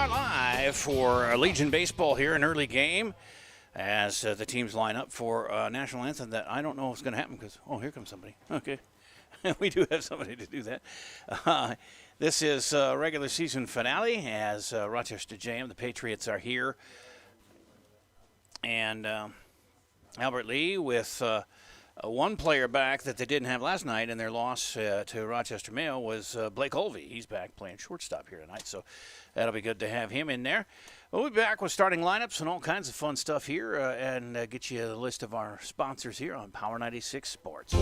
are live for Legion Baseball here, an early game, as the teams line up for National Anthem that I don't know what's going to happen because, here comes somebody. Okay. We do have somebody to do that. This is regular season finale as Rochester JM, the Patriots are here. And Albert Lee with one player back that they didn't have last night in their loss to Rochester Mayo was Blake Olvey. He's back playing shortstop here tonight, so that'll be good to have him in there. We'll be back with starting lineups and all kinds of fun stuff here and get you a list of our sponsors here on Power 96 Sports.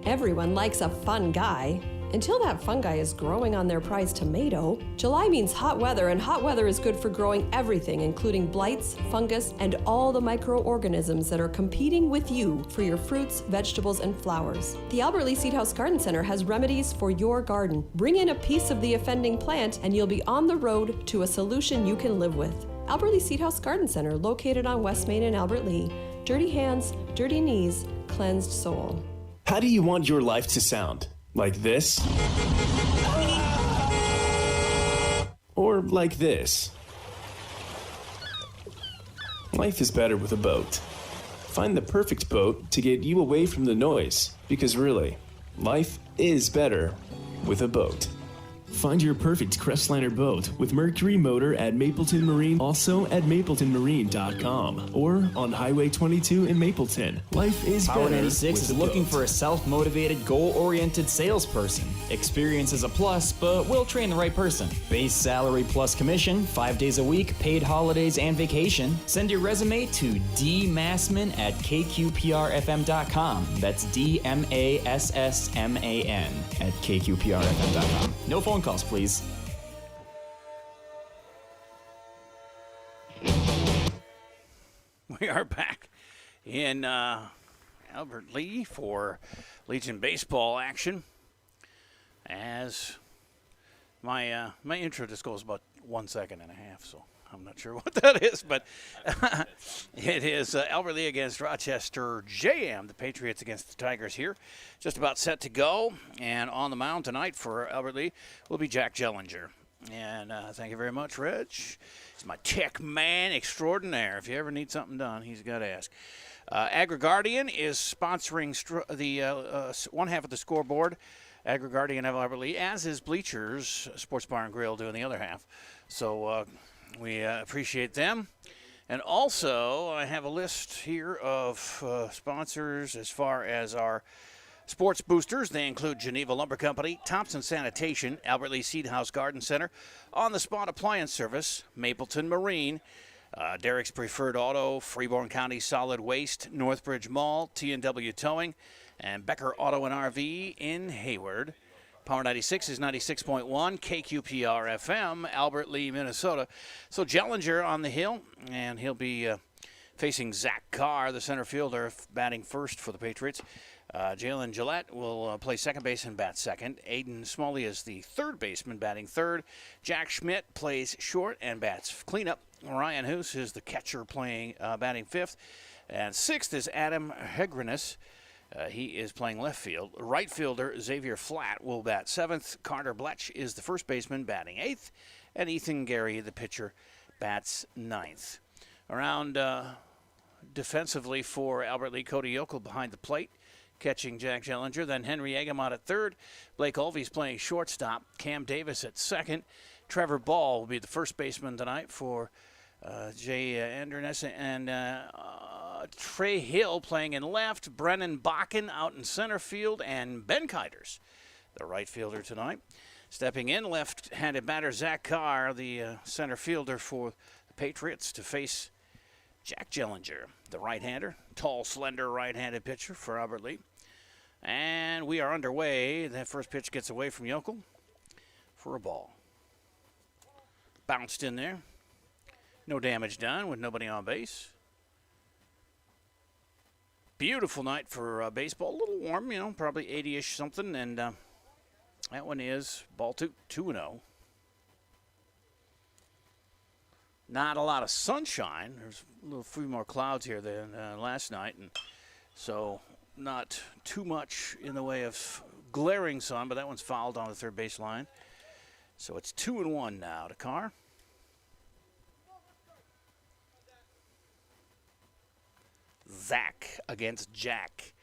Everyone likes a fun guy. Until that fun guy is growing on their prized tomato, July means hot weather, and hot weather is good for growing everything, including blights, fungus, and all the microorganisms that are competing with you for your fruits, vegetables, and flowers. The Albert Lee Seedhouse Garden Center has remedies for your garden. Bring in a piece of the offending plant, and you'll be on the road to a solution you can live with. Albert Lee Seedhouse Garden Center, located on West Main in Albert Lee. Dirty hands, dirty knees, cleansed soul. How do you want your life to sound? Like this? Or like this? Life is better with a boat. Find the perfect boat to get you away from the noise, because really, life is better with a boat. Find your perfect Crestliner boat with Mercury Motor at Mapleton Marine, also at mapletonmarine.com or on Highway 22 in Mapleton. Life is Power better 96 with is a looking boat. for a self-motivated, goal-oriented salesperson. Experience is a plus, but we'll train the right person. Base salary plus commission, 5 days a week, paid holidays and vacation. Send your resume to dmassman at kqprfm.com. That's DMASSMAN at kqprfm.com. No phone calls, please. We are back in Albert Lee for Legion Baseball action. As my intro just goes about 1 second and a half, so I'm not sure what that is, but it is Albert Lee against Rochester JM. The Patriots against the Tigers here. Just about set to go. And on the mound tonight for Albert Lee will be Jack Jellinger. And thank you very much, Rich. He's my tech man extraordinaire. If you ever need something done, he's got to ask. AgriGuardian is sponsoring the one half of the scoreboard. AgriGuardian of Albert Lee, as is Bleachers Sports Bar and Grill doing the other half. So we appreciate them. And also, I have a list here of sponsors as far as our sports boosters. They include Geneva Lumber Company, Thompson Sanitation, Albert Lee Seedhouse Garden Center, On the Spot Appliance Service, Mapleton Marine, Derek's Preferred Auto, Freeborn County Solid Waste, Northbridge Mall, T&W Towing, and Becker Auto and RV in Hayward. Power 96 is 96.1, KQPR FM, Albert Lee, Minnesota. So Jellinger on the hill, and he'll be facing Zach Carr, the center fielder, batting first for the Patriots. Jalen Gillette will play second base and bat second. Aiden Smalley is the third baseman, batting third. Jack Schmidt plays short and bats cleanup. Ryan Hoos is the catcher, batting fifth. And sixth is Adam Hegrenis. He is playing left field. Right fielder Xavier Flatt will bat seventh. Carter Bletch is the first baseman, batting eighth. And Ethan Gary, the pitcher, bats ninth. Around defensively for Albert Lee, Cody Yokel behind the plate, catching Jack Jellinger. Then Henry Egamot at third. Blake Olvey's playing shortstop. Cam Davis at second. Trevor Ball will be the first baseman tonight for Jay Anderness, and Trey Hill playing in left, Brennan Bakken out in center field, and Ben Kiters, the right fielder tonight. Stepping in, left-handed batter Zach Carr, the center fielder for the Patriots, to face Jack Jellinger, the right-hander, tall, slender right-handed pitcher for Albert Lee. And we are underway. That first pitch gets away from Yokel for a ball. Bounced in there. No damage done with nobody on base. Beautiful night for baseball. A little warm, probably 80-ish something. And that one is ball 2-0. Not a lot of sunshine. There's a few more clouds here than last night. And so not too much in the way of glaring sun, but that one's fouled on the third base line. So it's 2-1 now to Carr. Zach against Jack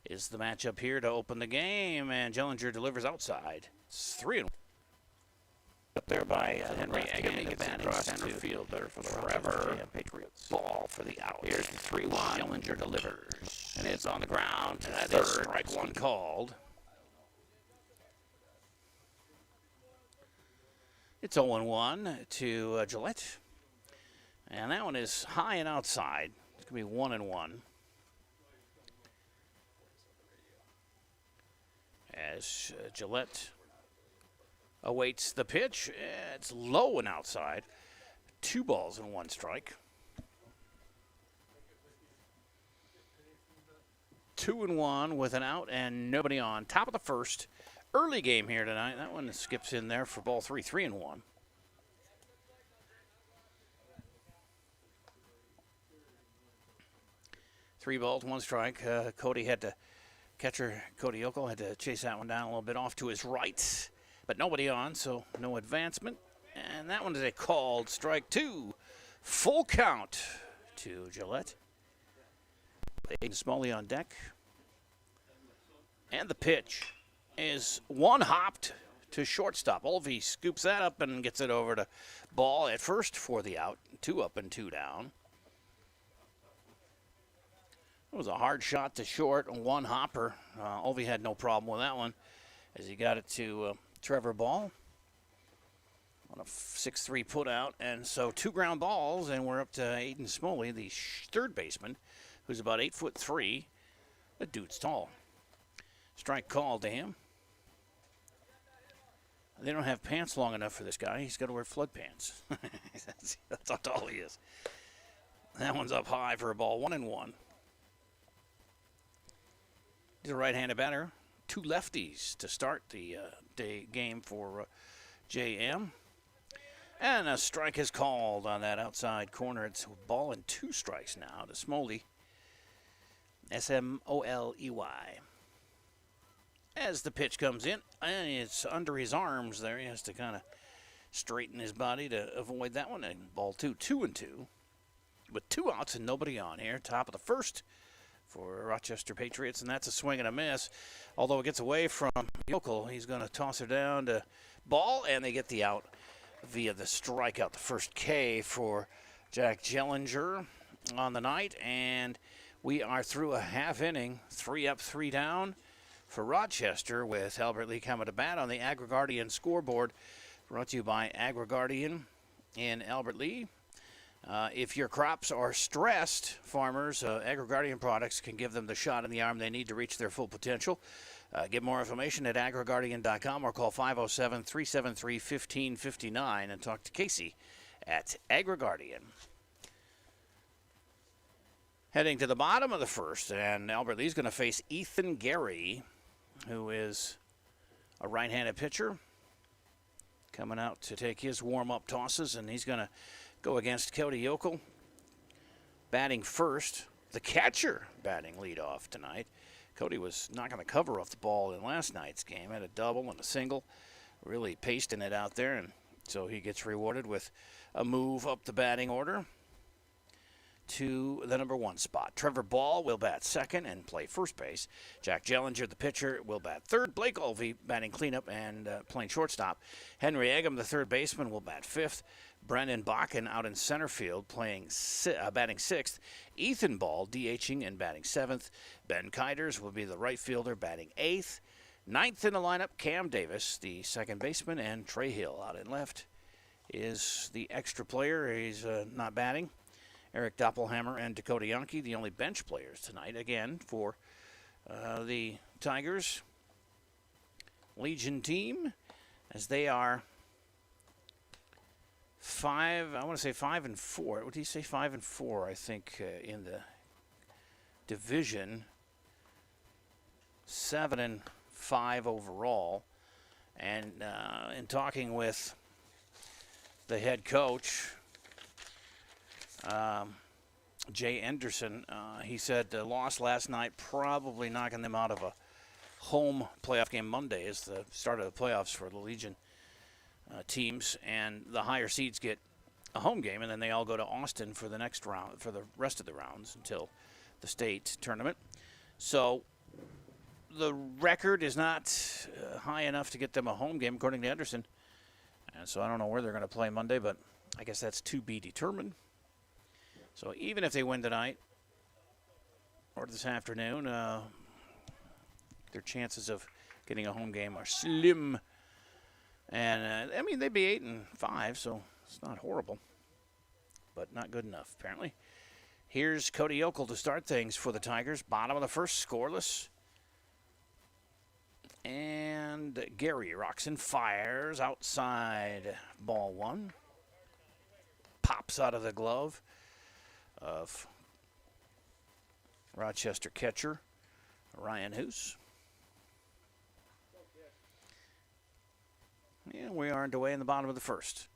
is the matchup here to open the game, and Jellinger delivers outside. It's 3-1. Up there by Henry Agam across center field there for Trevor. Patriots ball for the out. Here's the 3-1. Jellinger delivers, and it's on the ground. That is strike one called. It's 0-1 to Gillette, and that one is high and outside. It's going to be 1-1. As Gillette awaits the pitch. It's low and outside. 2 balls and 1 strike. 2-1 with an out and nobody on. Top of the first. Early game here tonight. That one skips in there for ball 3. 3-1. Three balls, 1 strike. Catcher Cody Yokel had to chase that one down a little bit off to his right. But nobody on, so no advancement. And that one is a called strike 2. Full count to Gillette. Aiden Smalley on deck. And the pitch is one hopped to shortstop. Olvey scoops that up and gets it over to Ball at first for the out. 2 up and 2 down. It was a hard shot to short, 1 hopper. Olvey had no problem with that one as he got it to Trevor Ball on a 6-3 put out. And so 2 ground balls, and we're up to Aiden Smoley, the third baseman, who's about 8'3". The dude's tall. Strike called to him. They don't have pants long enough for this guy. He's got to wear flood pants. That's how tall he is. That one's up high for a ball, 1-1. He's a right-handed batter. 2 lefties to start the day game for JM. And a strike is called on that outside corner. It's a ball and 2 strikes now to Smoley. Smoley. As the pitch comes in, and it's under his arms there. He has to kind of straighten his body to avoid that one. And ball 2, 2-2. With 2 outs and nobody on here. Top of the first for Rochester Patriots, and that's a swing and a miss. Although it gets away from Yokel, he's going to toss her down to Ball, and they get the out via the strikeout. The first K for Jack Jellinger on the night, and we are through a half inning. 3 up, 3 down for Rochester, with Albert Lee coming to bat on the AgriGuardian scoreboard. Brought to you by AgriGuardian in Albert Lee. If your crops are stressed, farmers, AgriGuardian products can give them the shot in the arm they need to reach their full potential. Get more information at agriguardian.com or call 507-373-1559 and talk to Casey at AgriGuardian. Heading to the bottom of the first, and Albert Lee's going to face Ethan Gary, who is a right-handed pitcher, coming out to take his warm-up tosses, and he's going to go against Cody Yokel, batting first. The catcher batting leadoff tonight. Cody was knocking the cover off the ball in last night's game. Had a double and a single, really pasting it out there, and so he gets rewarded with a move up the batting order to the number 1 spot. Trevor Ball will bat second and play first base. Jack Jellinger, the pitcher, will bat third. Blake Olvey batting cleanup and playing shortstop. Henry Agam, the third baseman, will bat fifth. Brendan Bakken out in center field batting sixth. Ethan Ball DHing and batting seventh. Ben Kiders will be the right fielder batting eighth. Ninth in the lineup, Cam Davis, the second baseman, and Trey Hill out in left is the extra player. He's not batting. Eric Doppelhammer and Dakota Yankee, the only bench players tonight, again, for the Tigers Legion team, as they are 5 and 4. What did he say? 5 and 4, I think, in the division. 7 and 5 overall. And in talking with the head coach, Jay Anderson, he said the loss last night probably knocking them out of a home playoff game. Monday is the start of the playoffs for the Legion teams, and the higher seeds get a home game, and then they all go to Austin for the next round, for the rest of the rounds until the state tournament. So the record is not high enough to get them a home game, according to Anderson. And so I don't know where they're going to play Monday, but I guess that's to be determined. So even if they win tonight or this afternoon, their chances of getting a home game are slim. And, I mean, they'd be 8-5, so it's not horrible. But not good enough, apparently. Here's Cody Yokel to start things for the Tigers. Bottom of the first, scoreless. And Gary rocks and fires outside ball one. Pops out of the glove of Rochester catcher Ryan Hoos. And we are underway in the bottom of the first.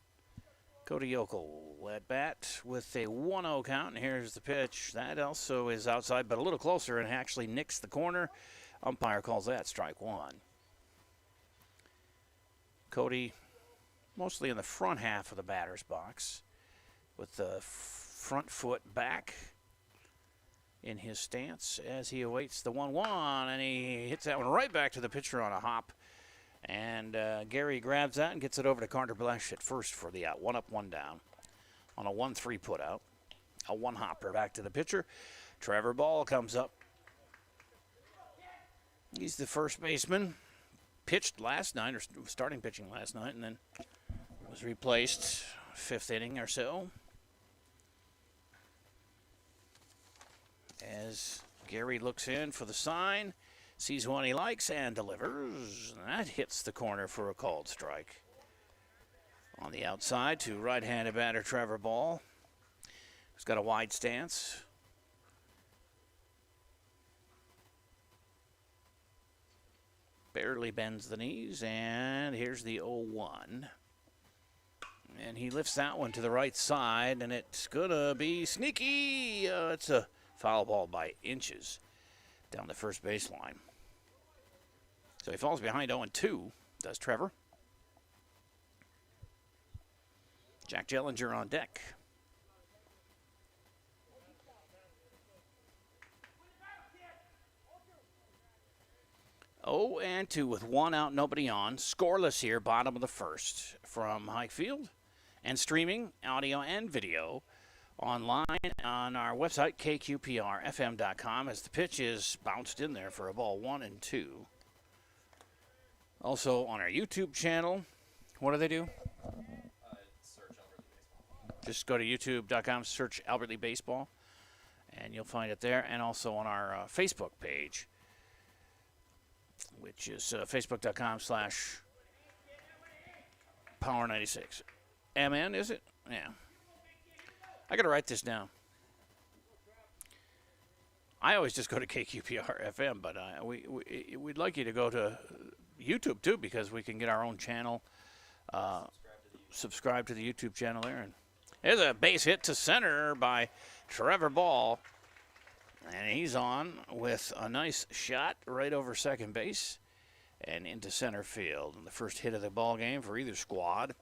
Cody Yokel at bat with a 1-0 count. And here's the pitch. That also is outside, but a little closer, and actually nicks the corner. Umpire calls that strike one. Cody mostly in the front half of the batter's box with the front foot back in his stance as he awaits the 1-1, and he hits that one right back to the pitcher on a hop. And Gary grabs that and gets it over to Carter Blesh at first for the out. 1 up, 1 down on a 1-3 put out. A 1-hopper back to the pitcher. Trevor Ball comes up. He's the first baseman. Pitched last night, or starting pitching last night, and then was replaced 5th inning or so. As Gary looks in for the sign, sees one he likes and delivers. That hits the corner for a called strike. On the outside to right-handed batter Trevor Ball, who's got a wide stance. Barely bends the knees, and here's the 0-1. And he lifts that one to the right side, and it's going to be sneaky. It's a foul ball by inches down the first baseline. So he falls behind 0-2, does Trevor. Jack Jellinger on deck. 0-2 with 1 out, nobody on. Scoreless here, bottom of the first from Hayek Field. And streaming audio and video online on our website, kqprfm.com, as the pitch is bounced in there for a ball 1-2. Also on our YouTube channel. What do they do? Search Albert Lee Baseball. Just go to youtube.com, search Albert Lee Baseball, and you'll find it there. And also on our Facebook page, which is facebook.com/Power96. MN, is it? Yeah. I got to write this down. I always just go to KQPR FM, but we'd like you to go to YouTube, too, because we can get our own channel. Subscribe to the YouTube channel there. And there's a base hit to center by Trevor Ball. And he's on with a nice shot right over second base and into center field. And the first hit of the ball game for either squad.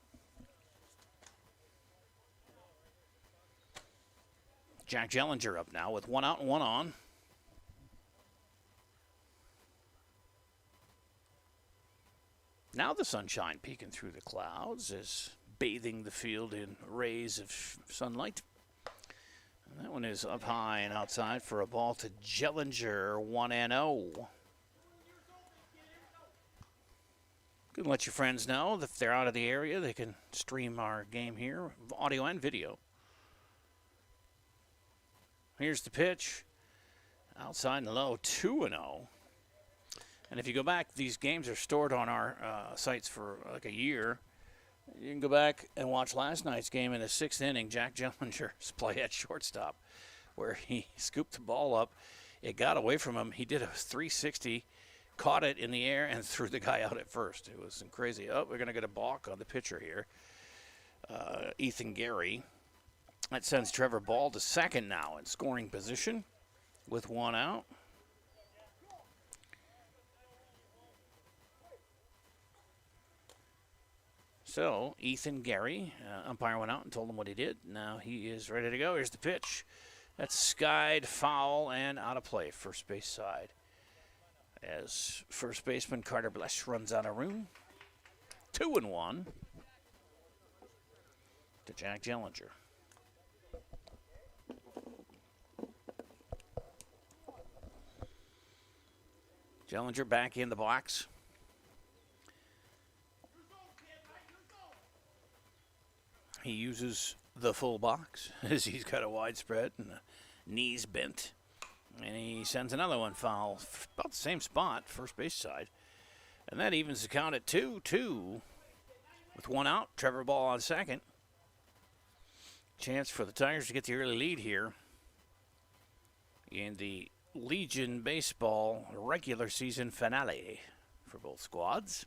Jack Jellinger up now with 1 out and 1 on. Now the sunshine peeking through the clouds is bathing the field in rays of sunlight. And that one is up high and outside for a ball to Jellinger, 1-0. You can let your friends know that if they're out of the area, they can stream our game here, audio and video. Here's the pitch. Outside and low, 2-0. And if you go back, these games are stored on our sites for like a year. You can go back and watch last night's game in the 6th inning, Jack Jellinger's play at shortstop, where he scooped the ball up. It got away from him. He did a 360, caught it in the air, and threw the guy out at first. It was crazy. Oh, we're going to get a balk on the pitcher here, Ethan Gary. That sends Trevor Ball to second now in scoring position with 1 out. So, Ethan Gary, umpire went out and told him what he did. Now he is ready to go. Here's the pitch. That's skied, foul, and out of play, first base side. As first baseman Carter Blesh runs out of room. 2-1 to Jack Jellinger. Jellinger back in the box. He uses the full box as he's got a wide spread and the knees bent. And he sends another one foul, about the same spot, first base side. And that evens the count at 2-2 with one out. Trevor Ball on second. Chance for the Tigers to get the early lead here in the Legion Baseball regular season finale for both squads.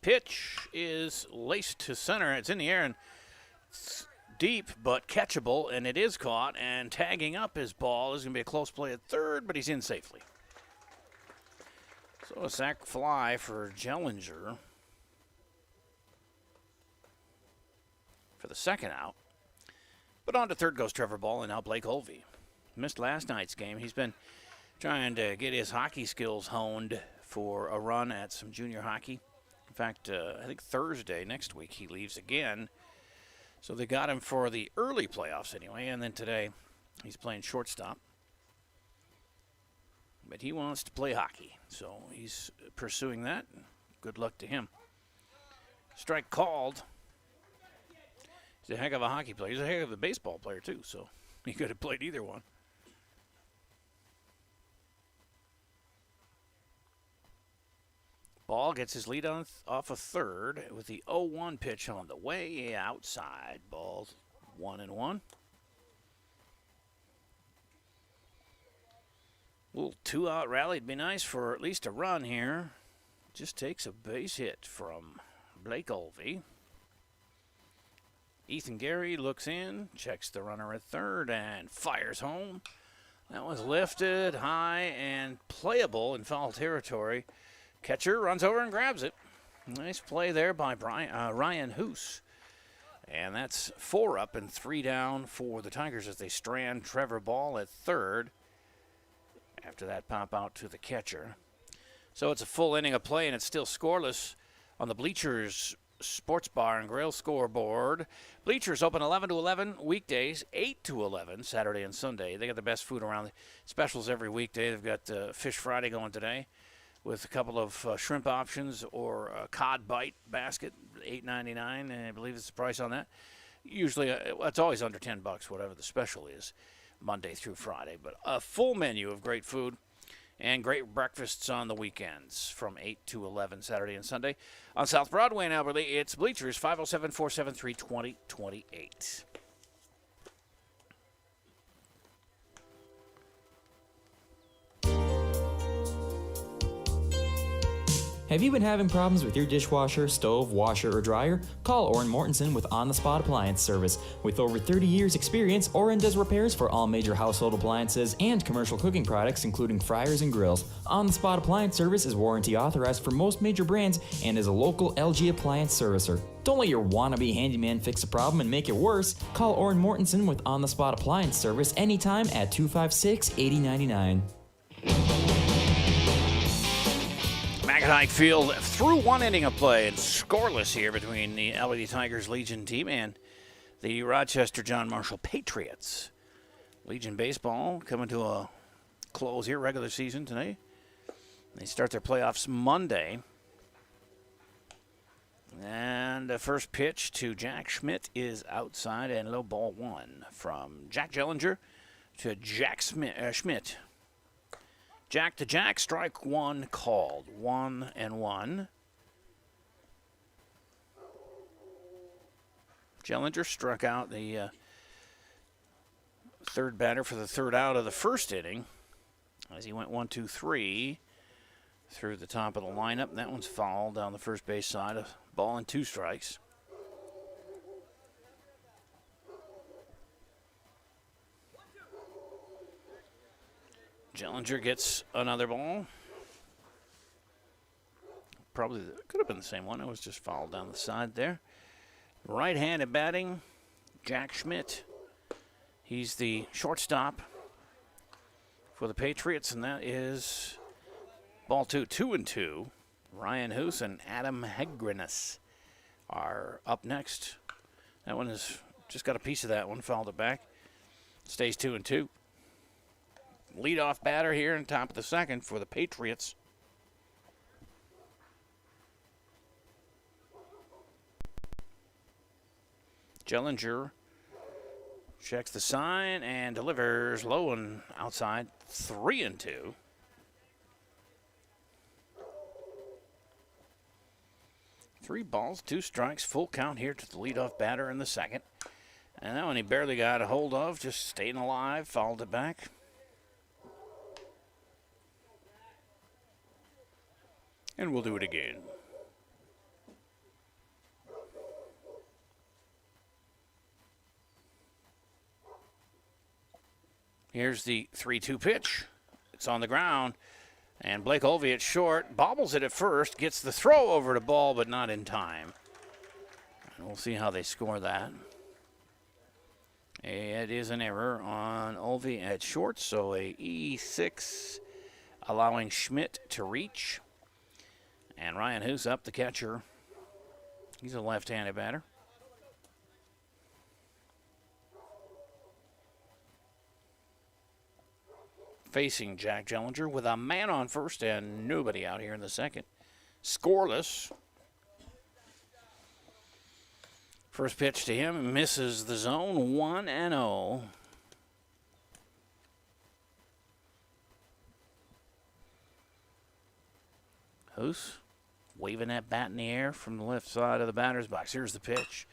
Pitch is laced to center. It's in the air and it's deep but catchable, and it is caught. And tagging up his ball is going to be a close play at third, but he's in safely. So a sac fly for Jellinger for the second out. But on to third goes Trevor Ball, and now Blake Olvey. Missed last night's game. He's been trying to get his hockey skills honed for a run at some junior hockey. In fact, I think Thursday next week he leaves again. So they got him for the early playoffs anyway, and then today he's playing shortstop. But he wants to play hockey, so he's pursuing that. Good luck to him. Strike called. He's a heck of a hockey player. He's a heck of a baseball player, too, so he could have played either one. Ball gets his lead off of third with the 0-1 pitch on the way outside. Ball 1-1. Little two-out rally would be nice for at least a run here. Just takes a base hit from Blake Olvey. Ethan Gary looks in, checks the runner at third, and fires home. That was lifted high and playable in foul territory. Catcher runs over and grabs it. Nice play there by Ryan Hoos. And that's 4 up and 3 down for the Tigers as they strand Trevor Ball at third. After that pop out to the catcher. So it's a full inning of play, and it's still scoreless on the Bleachers Sports Bar and Grill scoreboard. Bleachers open 11 to 11 weekdays, 8 to 11 Saturday and Sunday. They got the best food around. The specials every weekday. They've got Fish Friday going today with a couple of shrimp options or a cod bite basket, $8.99, and I believe it's the price on that. Usually, it's always under $10, whatever the special is, Monday through Friday. But a full menu of great food and great breakfasts on the weekends from 8 to 11 Saturday and Sunday. On South Broadway in Alberta, it's Bleachers, 507-473-2028. Have you been having problems with your dishwasher, stove, washer, or dryer? Call Orrin Mortensen with On-the-Spot Appliance Service. With over 30 years experience, Orrin does repairs for all major household appliances and commercial cooking products, including fryers and grills. On-the-Spot Appliance Service is warranty authorized for most major brands and is a local LG appliance servicer. Don't let your wannabe handyman fix a problem and make it worse. Call Orrin Mortensen with On-the-Spot Appliance Service anytime at 256-8099. Hayek Field through one inning of play and scoreless here between the LA Tigers Legion team and the Rochester John Marshall Patriots. Legion baseball coming to a close here, regular season today. They start their playoffs Monday. And the first pitch to Jack Schmidt is outside and low ball 1 from Jack Jellinger to Jack Schmidt. Jack to Jack, strike 1 called. 1-1. Jellinger struck out the third batter for the third out of the first inning as he went 1-2-3 through the top of the lineup. That one's foul down the first base side. A ball and 2 strikes. Jellinger gets another ball. Probably could have been the same one. It was just fouled down the side there. Right-handed batting, Jack Schmidt. He's the shortstop for the Patriots, and that is ball 2, 2-2. Ryan Hoos and Adam Hegrenus are up next. That one has just got a piece of that one, fouled it back. Stays 2-2. Leadoff batter here in top of the second for the Patriots. Jellinger checks the sign and delivers low and outside, 3-2. Three balls, 2 strikes, full count here to the leadoff batter in the second. And that one he barely got a hold of, just staying alive, fouled it back. And we'll do it again. Here's the 3-2 pitch. It's on the ground. And Blake Olvey at short, bobbles it at first, gets the throw over to ball, but not in time. And we'll see how they score that. It is an error on Olvey at short, so a E6 allowing Schmidt to reach. And Ryan Hoos up, the catcher. He's a left-handed batter. Facing Jack Jellinger with a man on first and nobody out here in the second. Scoreless. First pitch to him, misses the zone, 1-0. Hoos waving that bat in the air from the left side of the batter's box. Here's the pitch.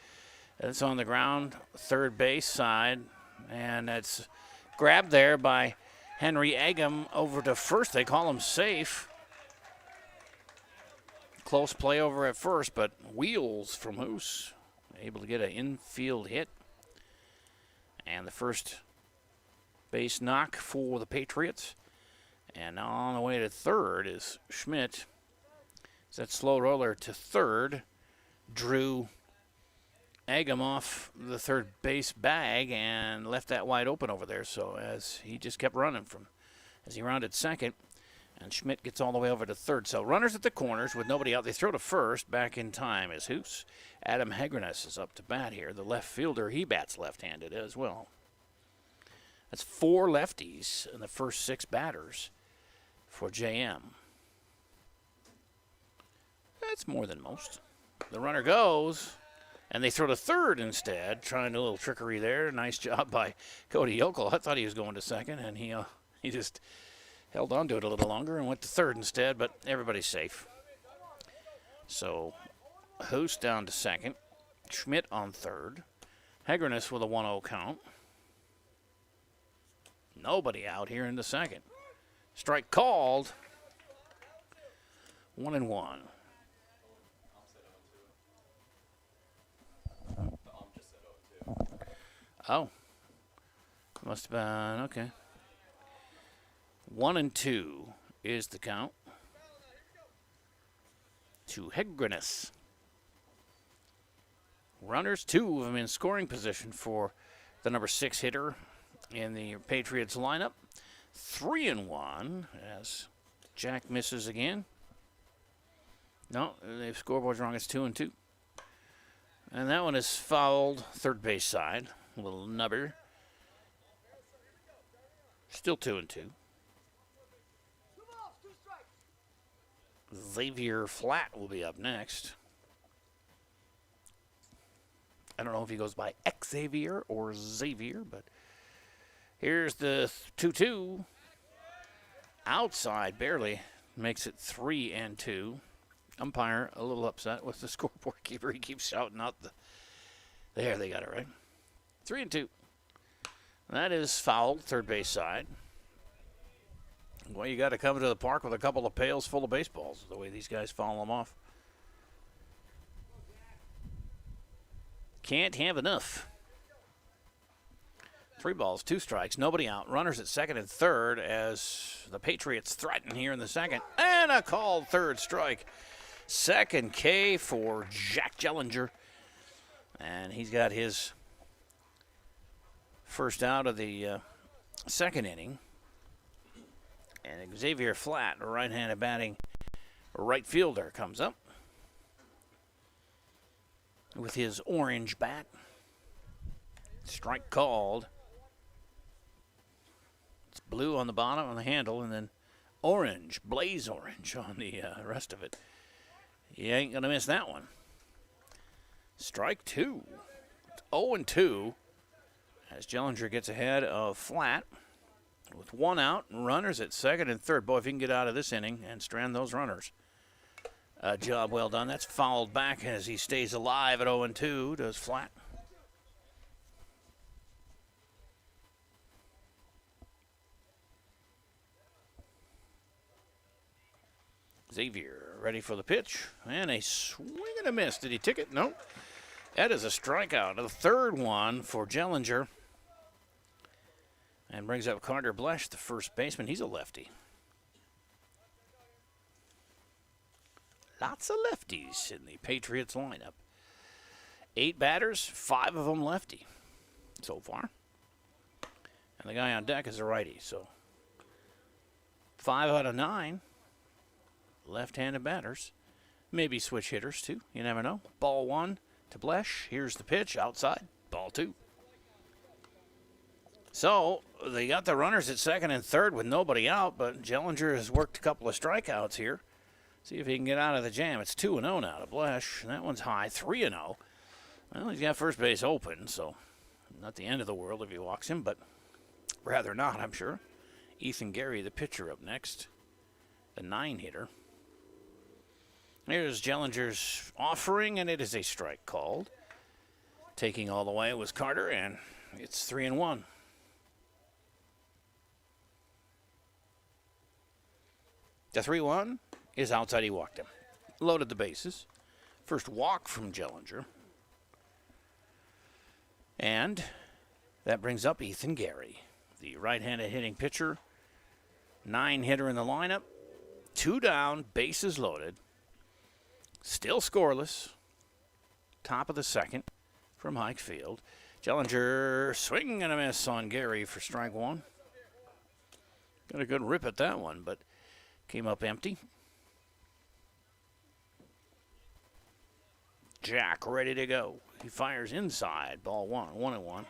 It's on the ground, third base side, and it's grabbed there by Henry Eggum over to first. They call him safe. Close play over at first, but wheels from Hoos. Able to get an infield hit. And the first base knock for the Patriots. And now on the way to third is Schmidt. It's that slow roller to third. Drew Eggum off the third base bag and left that wide open over there. So as he just kept running as he rounded second, and Schmidt gets all the way over to third. So runners at the corners with nobody out. They throw to first. Back in time is Hoos. Adam Hegrenus is up to bat here. The left fielder, he bats left-handed as well. That's 4 lefties in the first 6 batters for JM. That's more than most. The runner goes. And they throw to third instead, trying a little trickery there. Nice job by Cody Yokel. I thought he was going to second, and he just held on to it a little longer and went to third instead, but everybody's safe. So Hoos down to second. Schmidt on third. Hegrenus with a 1-0 count. Nobody out here in the second. Strike called. 1-1. Oh, must have been, okay. 1-2 is the count to Hegrenus. Runners, 2 of them in scoring position for the number 6 hitter in the Patriots lineup. 3-1 as Jack misses again. No, the scoreboard's wrong. It's 2-2. And that one is fouled third base side. A little nubber. Still 2-2. Xavier Flat will be up next. I don't know if he goes by Xavier or Xavier, but here's the 2-2. Outside, barely. Makes it 3-2. Umpire a little upset with the scoreboard keeper. He keeps shouting out the... There, they got it right. 3-2. That is fouled, third base side. Well, you got to come to the park with a couple of pails full of baseballs, the way these guys foul them off. Can't have enough. 3 balls, 2 strikes, nobody out. Runners at second and third as the Patriots threaten here in the second. And a called third strike. Second K for Jack Jellinger. And he's got his First out of the second inning. And Xavier Flatt, a right-handed batting right fielder, comes up with his orange bat. Strike called. It's blue on the bottom on the handle, and then orange, blaze orange on the rest of it. You ain't going to miss that one. Strike two. It's 0-2 as Jellinger gets ahead of Flatt with one out and runners at second and third. Boy, if he can get out of this inning and strand those runners. Job well done. That's fouled back as he stays alive at 0-2, does Flatt. Xavier ready for the pitch. And a swing and a miss. Did he tick it? No. That is a strikeout. The third one for Jellinger. And brings up Carter Blesh, the first baseman. He's a lefty. Lots of lefties in the Patriots lineup. 8 batters, 5 of them lefty so far. And the guy on deck is a righty. So 5 out of 9 left-handed batters. Maybe switch hitters, too. You never know. Ball 1 to Blesh. Here's the pitch. Outside. Ball 2. So they got the runners at second and third with nobody out, but Jellinger has worked a couple of strikeouts here. See if he can get out of the jam. It's 2-0 now to Blesh. And that one's high. 3-0. Well, he's got first base open, so not the end of the world if he walks him, but rather not, I'm sure. Ethan Gary, the pitcher, up next. The 9-hitter. Here's Jellinger's offering, and it is a strike called. Taking all the way was Carter, and it's 3-1. The 3-1 is outside. He walked him. Loaded the bases. First walk from Jellinger. And that brings up Ethan Gary, the right-handed hitting pitcher. 9-hitter in the lineup. 2 down, bases loaded. Still scoreless. Top of the second from Hayek Field. Jellinger swing and a miss on Gary for strike 1. Got a good rip at that one, but came up empty. Jack ready to go. He fires inside. Ball 1, 1-1.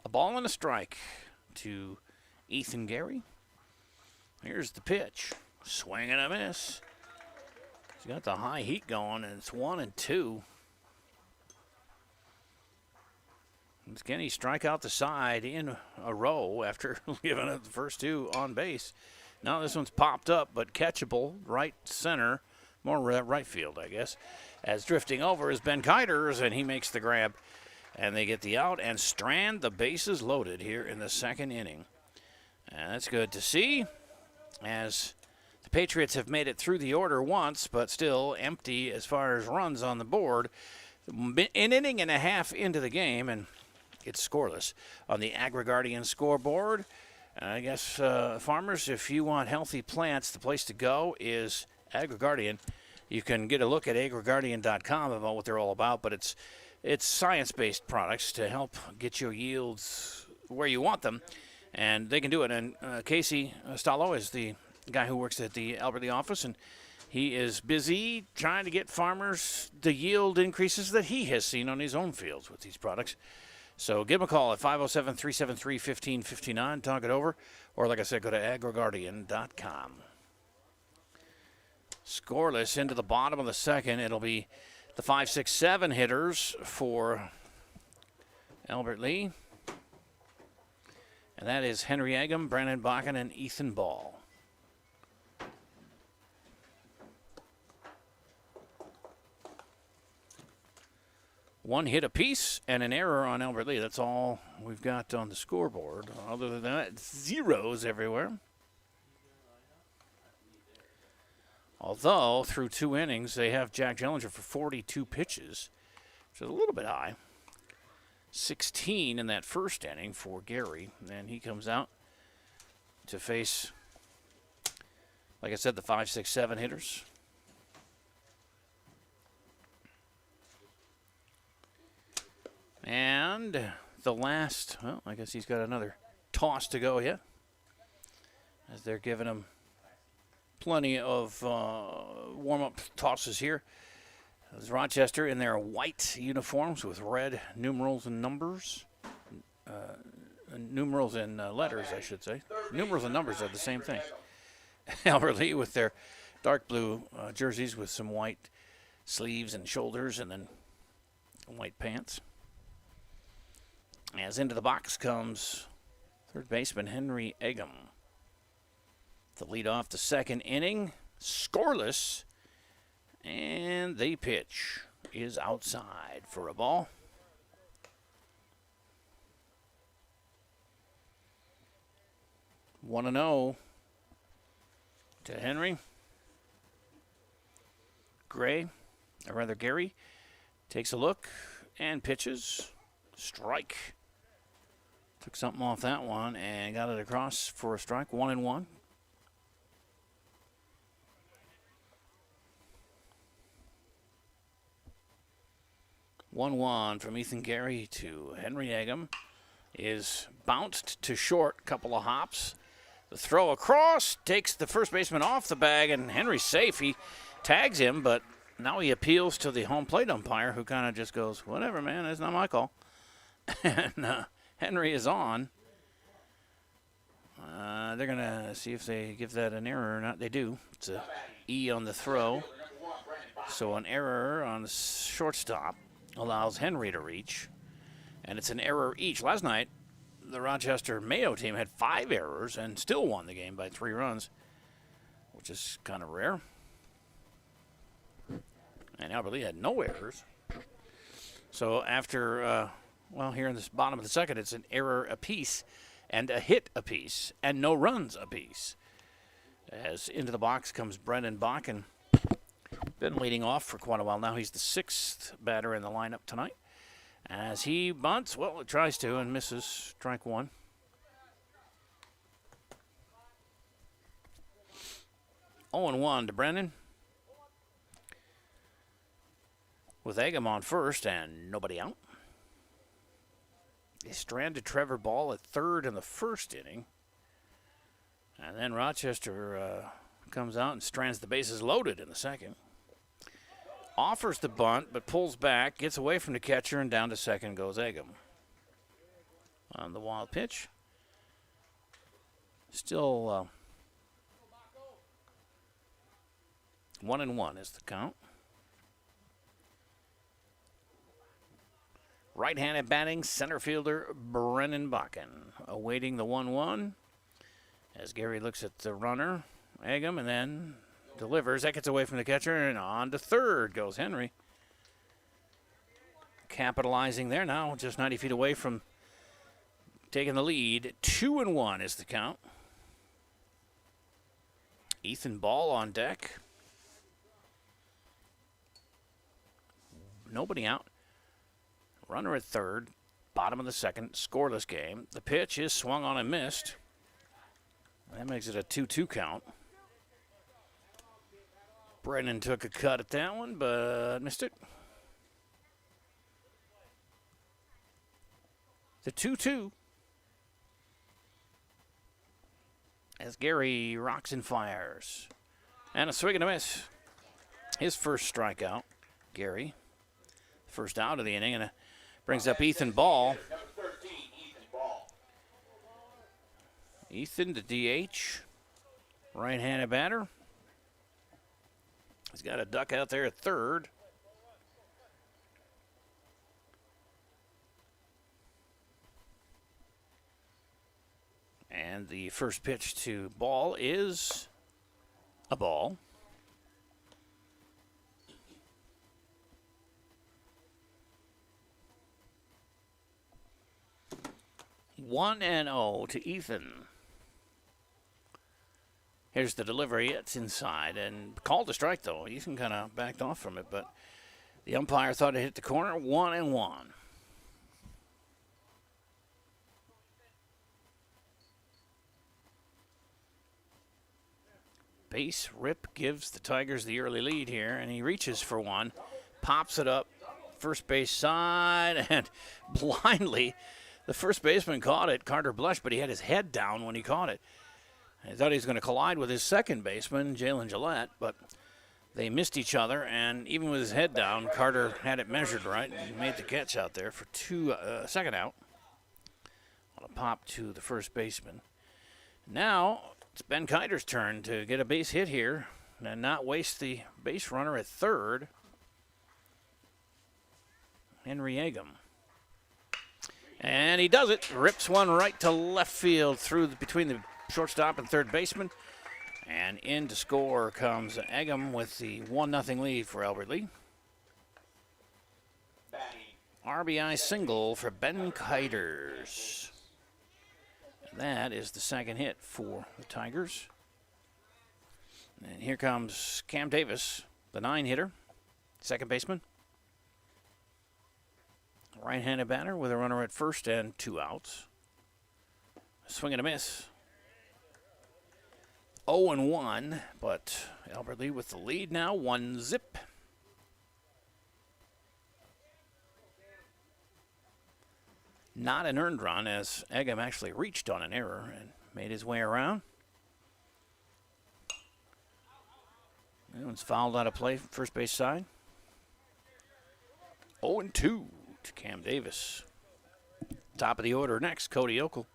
A ball and a strike to Ethan Gary. Here's the pitch. Swing and a miss. He's got the high heat going, and it's 1-2. Can he strike out the side in a row after giving up the first 2 on base? Now this one's popped up, but catchable. Right center. More right field, I guess. As drifting over is Ben Kiters, and he makes the grab. And they get the out and strand the bases loaded here in the second inning. And that's good to see, as the Patriots have made it through the order once, but still empty as far as runs on the board. An inning and a half into the game, and it's scoreless on the AgriGuardian scoreboard. I guess, farmers, if you want healthy plants, the place to go is AgriGuardian. You can get a look at agriguardian.com about what they're all about, but it's science-based products to help get your yields where you want them, and they can do it. And Casey Stallo is the guy who works at the Albert Lee office, and he is busy trying to get farmers the yield increases that he has seen on his own fields with these products. So give him a call at 507-373-1559, talk it over, or like I said, go to agriguardian.com. Scoreless into the bottom of the second. It'll be the 5, 6, 7 hitters for Albert Lee. And that is Henry Eggum, Brandon Bakken, and Ethan Ball. One hit apiece and an error on Albert Lee. That's all we've got on the scoreboard. Other than that, zeros everywhere. Although, through 2 innings, they have Jack Jellinger for 42 pitches, which is a little bit high. 16 in that first inning for Gary. And he comes out to face, like I said, the 5, 6, 7 hitters. And the last, well, I guess he's got another toss to go yet, as they're giving him plenty of warm-up tosses here. There's Rochester in their white uniforms with red numerals and numbers. Numerals and letters, I should say. Numerals and numbers are the same thing. Albert Lee with their dark blue jerseys with some white sleeves and shoulders and then white pants. As into the box comes third baseman Henry Eggum to lead off the second inning. Scoreless. And the pitch is outside for a ball. One and 0 to Henry. Gary takes a look and pitches. Strike. Took something off that one and got it across for a strike. 1-1. One from Ethan Gary to Henry Eggum is bounced to short. Couple of hops. The throw across takes the first baseman off the bag, and Henry's safe. He tags him, but now he appeals to the home plate umpire, who kind of just goes, "Whatever, man. That's not my call." And Henry is on. They're going to see if they give that an error or not. They do. It's a E on the throw. So an error on the shortstop allows Henry to reach, and it's an error each. Last night, the Rochester Mayo team had 5 errors and still won the game by 3 runs, which is kind of rare. And Albert Lee had no errors. So after, here in this bottom of the second, it's an error apiece and a hit apiece and no runs apiece. As into the box comes Brendan Bakken. Been leading off for quite a while now. He's the 6th batter in the lineup tonight. As he bunts, it tries to and misses. Strike 1. Oh and 1 to Brendan. With Eggum on first and nobody out. They stranded Trevor Ball at third in the first inning. And then Rochester comes out and strands the bases loaded in the second. Offers the bunt, but pulls back, gets away from the catcher, and down to second goes Eggum. On the wild pitch. Still 1-1 is the count. Right-handed batting, center fielder Brendan Bakken awaiting the 1-1. As Gary looks at the runner, Eggum, and then delivers. That gets away from the catcher, and on to third goes Henry. Capitalizing there now, just 90 feet away from taking the lead. 2-1 is the count. Ethan Ball on deck. Nobody out. Runner at third. Bottom of the second. Scoreless game. The pitch is swung on and missed. That makes it a 2-2 count. Brennan took a cut at that one, but missed it. The 2-2. As Gary rocks and fires. And a swing and a miss. His first strikeout, Gary. First out of the inning, and brings up Ethan Ball. Ethan, the DH. Right-handed batter. He's got a duck out there at third. And the first pitch to Ball is a ball. One and 0 to Ethan. Here's the delivery. It's inside and called a strike, though. Ethan kind of backed off from it, but the umpire thought it hit the corner. 1-1. Base rip gives the Tigers the early lead here, and he reaches for one, pops it up first base side, and blindly, the first baseman caught it, Carter Blush, but he had his head down when he caught it. I thought he was going to collide with his second baseman, Jalen Gillette, but they missed each other, and even with his head down, Carter had it measured right and made the catch out there for second out. On a pop to the first baseman. Now it's Ben Kiter's turn to get a base hit here and not waste the base runner at third. Henry Agam. And he does it. Rips one right to left field between the shortstop and third baseman. And in to score comes Agam with the 1-0 lead for Albert Lee. RBI single for Ben Kiters. That is the second hit for the Tigers. And here comes Cam Davis, the 9-hitter, second baseman. Right-handed batter with a runner at first and 2 outs. Swing and a miss. 0-1, but Albert Lee with the lead now, 1-0. Not an earned run, as Agam actually reached on an error and made his way around. That one's fouled out of play, first base side. 0-2 to Cam Davis. Top of the order next, Cody Okel.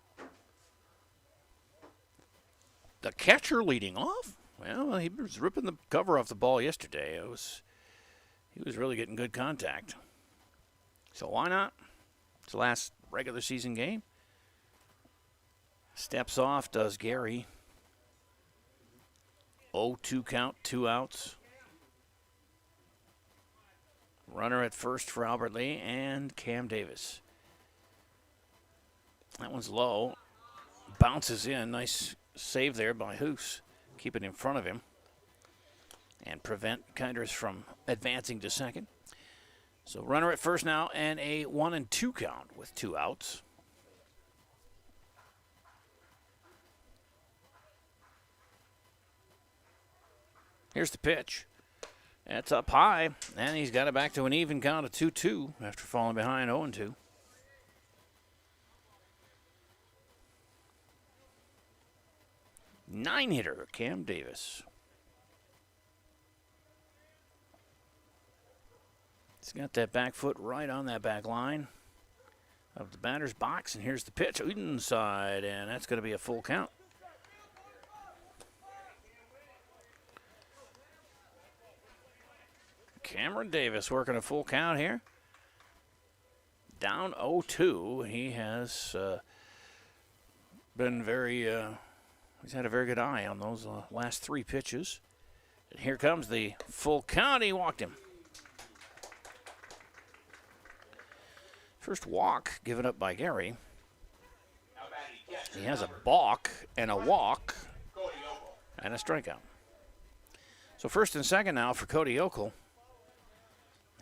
The catcher leading off? Well, he was ripping the cover off the ball yesterday. He was really getting good contact. So why not? It's the last regular season game. Steps off, does Gary. 0-2 count, 2 outs. Runner at first for Albert Lee and Cam Davis. That one's low. Bounces in. Nice save there by Hoos. Keep it in front of him. And prevent Kinders from advancing to second. So runner at first now and a 1-2 count with 2 outs. Here's the pitch. That's up high, and he's got it back to an even count of 2-2 after falling behind 0-2. Nine-hitter, Cam Davis. He's got that back foot right on that back line of the batter's box, and here's the pitch inside, and that's going to be a full count. Cameron Davis working a full count here. Down 0-2. He has been he's had a very good eye on those last 3 pitches. And here comes the full count. He walked him. First walk given up by Gary. He has a balk and a walk and a strikeout. So first and second now for Cody Okel.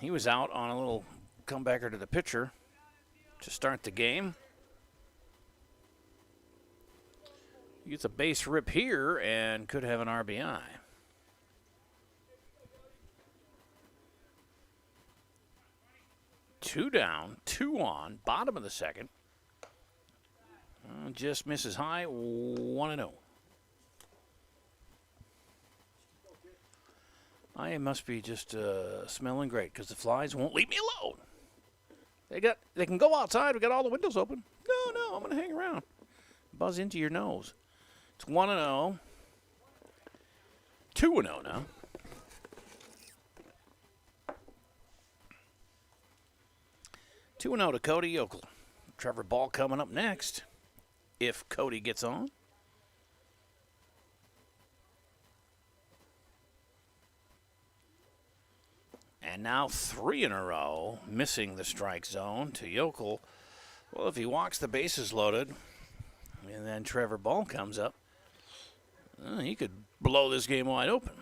He was out on a little comebacker to the pitcher to start the game. He gets a base rip here and could have an RBI. Two down, 2 on, bottom of the second. Just misses high, 1-0. I must be just smelling great because the flies won't leave me alone. They can go outside. We got all the windows open. No, I'm going to hang around. Buzz into your nose. It's 1-0. 2-0 now. Two 2-0 to Cody Yokel. Trevor Ball coming up next, if Cody gets on. And now 3 in a row, missing the strike zone to Yokel. Well, if he walks, the bases loaded, and then Trevor Ball comes up, he could blow this game wide open.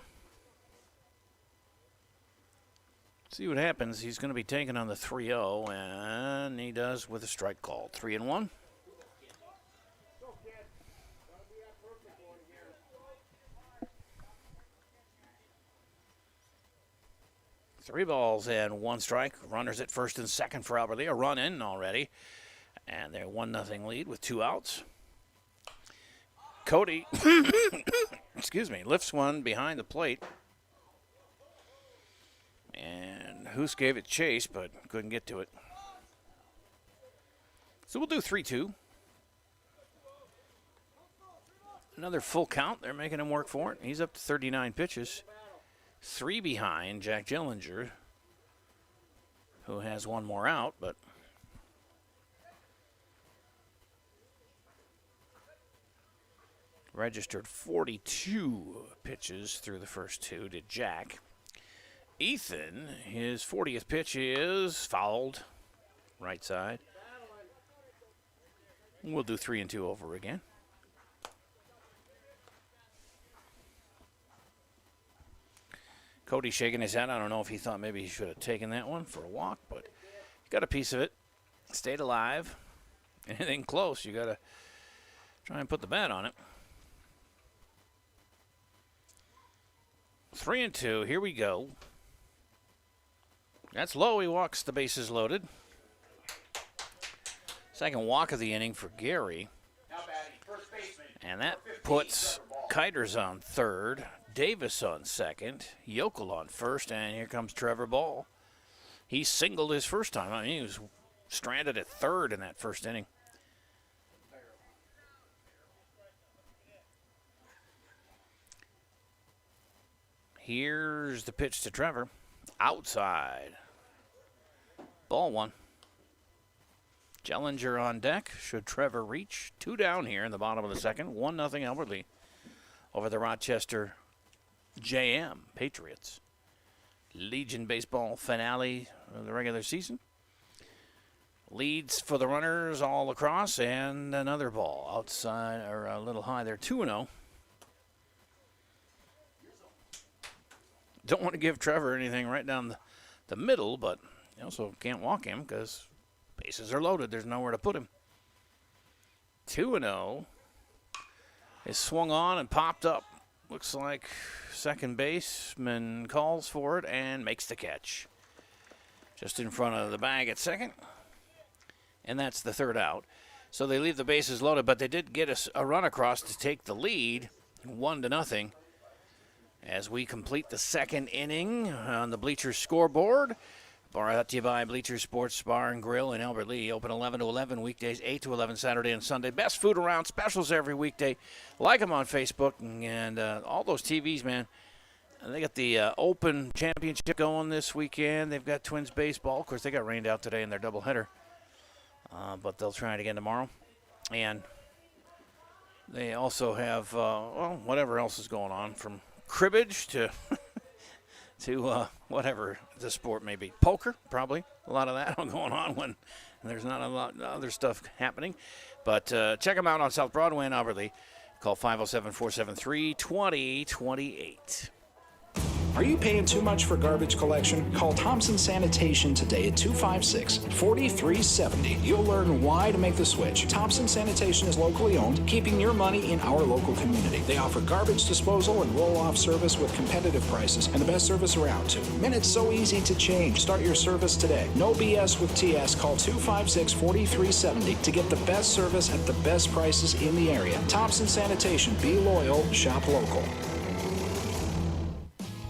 See what happens. He's going to be taking on the 3-0, and he does with a strike call. 3-1. 3 balls and 1 strike. Runners at first and second for Albert Lee. A run in already. And they're 1-0 lead with 2 outs. Cody, excuse me, lifts one behind the plate. And Hoos gave it chase, but couldn't get to it. So we'll do 3-2. Another full count. They're making him work for it. He's up to 39 pitches. 3 behind Jack Gillinger, who has 1 more out, but registered 42 pitches through the first 2 to Jack. Ethan, his 40th pitch is fouled, right side. We'll do 3-2 over again. Cody shaking his head. I don't know if he thought maybe he should have taken that one for a walk, but he got a piece of it. Stayed alive. Anything close, you got to try and put the bat on it. 3-2. Here we go. That's low. He walks, the bases loaded. Second walk of the inning for Gary. And that puts Kiters on third, Davis on second, Yokel on first, and here comes Trevor Ball. He singled his first time. I mean, he was stranded at third in that first inning. Here's the pitch to Trevor. Outside. Ball 1. Jellinger on deck. Should Trevor reach? 2 down here in the bottom of the second. 1-0 Albert Lee over the Rochester JM Patriots. Legion baseball finale of the regular season. Leads for the runners all across, and another ball outside, or a little high there. 2-0. Don't want to give Trevor anything right down the middle, but you also can't walk him because bases are loaded. There's nowhere to put him. 2-0 is swung on and popped up. Looks like second baseman calls for it and makes the catch. Just in front of the bag at second. And that's the third out. So they leave the bases loaded, but they did get a run across to take the lead, 1-0. As we complete the second inning on the Bleachers scoreboard. Brought to you by Bleachers Sports Bar and Grill in Albert Lee. Open 11 to 11 weekdays, 8 to 11 Saturday and Sunday. Best food around, specials every weekday. Like them on Facebook and all those TVs, man. And they got the Open Championship going this weekend. They've got Twins baseball. Of course, they got rained out today in their doubleheader. But they'll try it again tomorrow. And they also have, whatever else is going on from cribbage to whatever the sport may be. Poker, probably. A lot of that going on when there's not a lot of other stuff happening. But check them out on South Broadway in Albert Lee. Call 507-473-2028. Are you paying too much for garbage collection? Call Thompson Sanitation today at 256-4370. You'll learn why to make the switch. Thompson Sanitation is locally owned, keeping your money in our local community. They offer garbage disposal and roll-off service with competitive prices and the best service around, too. And it's so easy to change. Start your service today. No BS with TS. Call 256-4370 to get the best service at the best prices in the area. Thompson Sanitation. Be loyal. Shop local.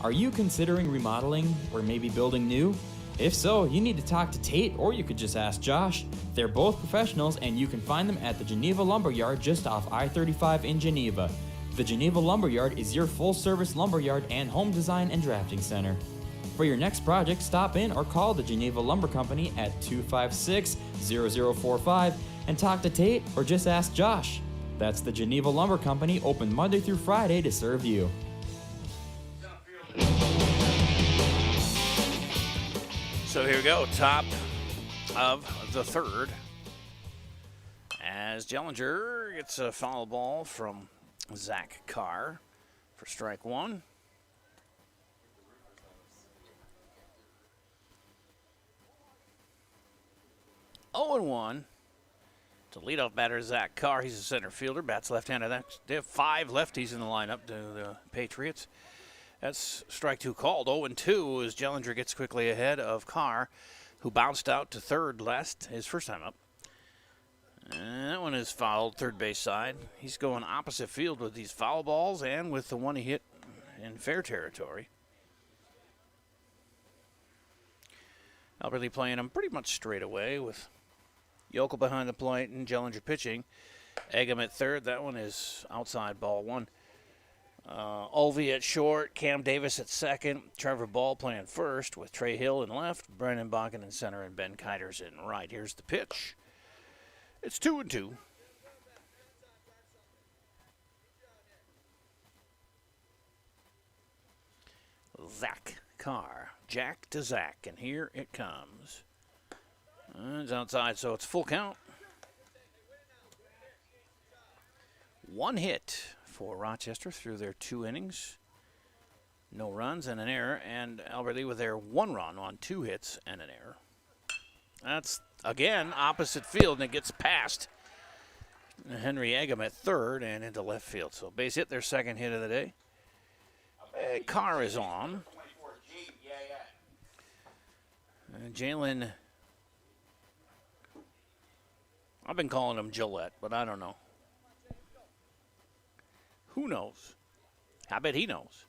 Are you considering remodeling or maybe building new? If so, you need to talk to Tate, or you could just ask Josh. They're both professionals, and you can find them at the Geneva Lumberyard just off I-35 in Geneva. The Geneva Lumberyard is your full-service lumberyard and home design and drafting center. For your next project, stop in or call the Geneva Lumber Company at 256-0045 and talk to Tate or just ask Josh. That's the Geneva Lumber Company, open Monday through Friday to serve you. So here we go, top of the third. As Jellinger gets a foul ball from Zach Carr for strike 1. Oh and 1 to leadoff batter Zach Carr. He's a center fielder, bats left-handed. They have 5 lefties in the lineup to the Patriots. That's strike two called. 0-2 as Jellinger gets quickly ahead of Carr, who bounced out to third last his first time up. And that one is fouled, third base side. He's going opposite field with these foul balls and with the one he hit in fair territory. Alberti playing him pretty much straight away with Yokel behind the plate and Jellinger pitching. Eggum at third. That one is outside, ball one. Olvey at short, Cam Davis at second, Trevor Ball playing first with Trey Hill in left, Brennan Bakken in center, and Ben Kiters in right. Here's the pitch. It's 2-2. Zach Carr, Jack to Zach, and here it comes. It's outside, so it's full count. One hit for Rochester through their 2 innings. No runs and an error, and Albert Lee with their 1 run on 2 hits and an error. That's, again, opposite field, and it gets past Henry Eggum at third and into left field. So base hit, their second hit of the day. Carr is on. Jalen, I've been calling him Gillette, but I don't know. Who knows? I bet he knows.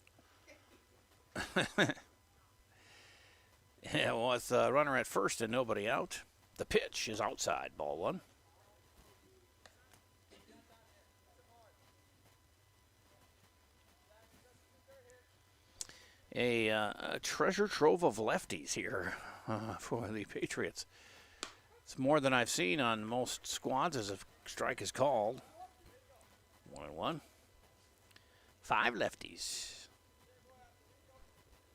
Yeah, with a runner at first and nobody out. The pitch is outside, ball one. A treasure trove of lefties here for the Patriots. It's more than I've seen on most squads as a strike is called. 1-1. 5 lefties.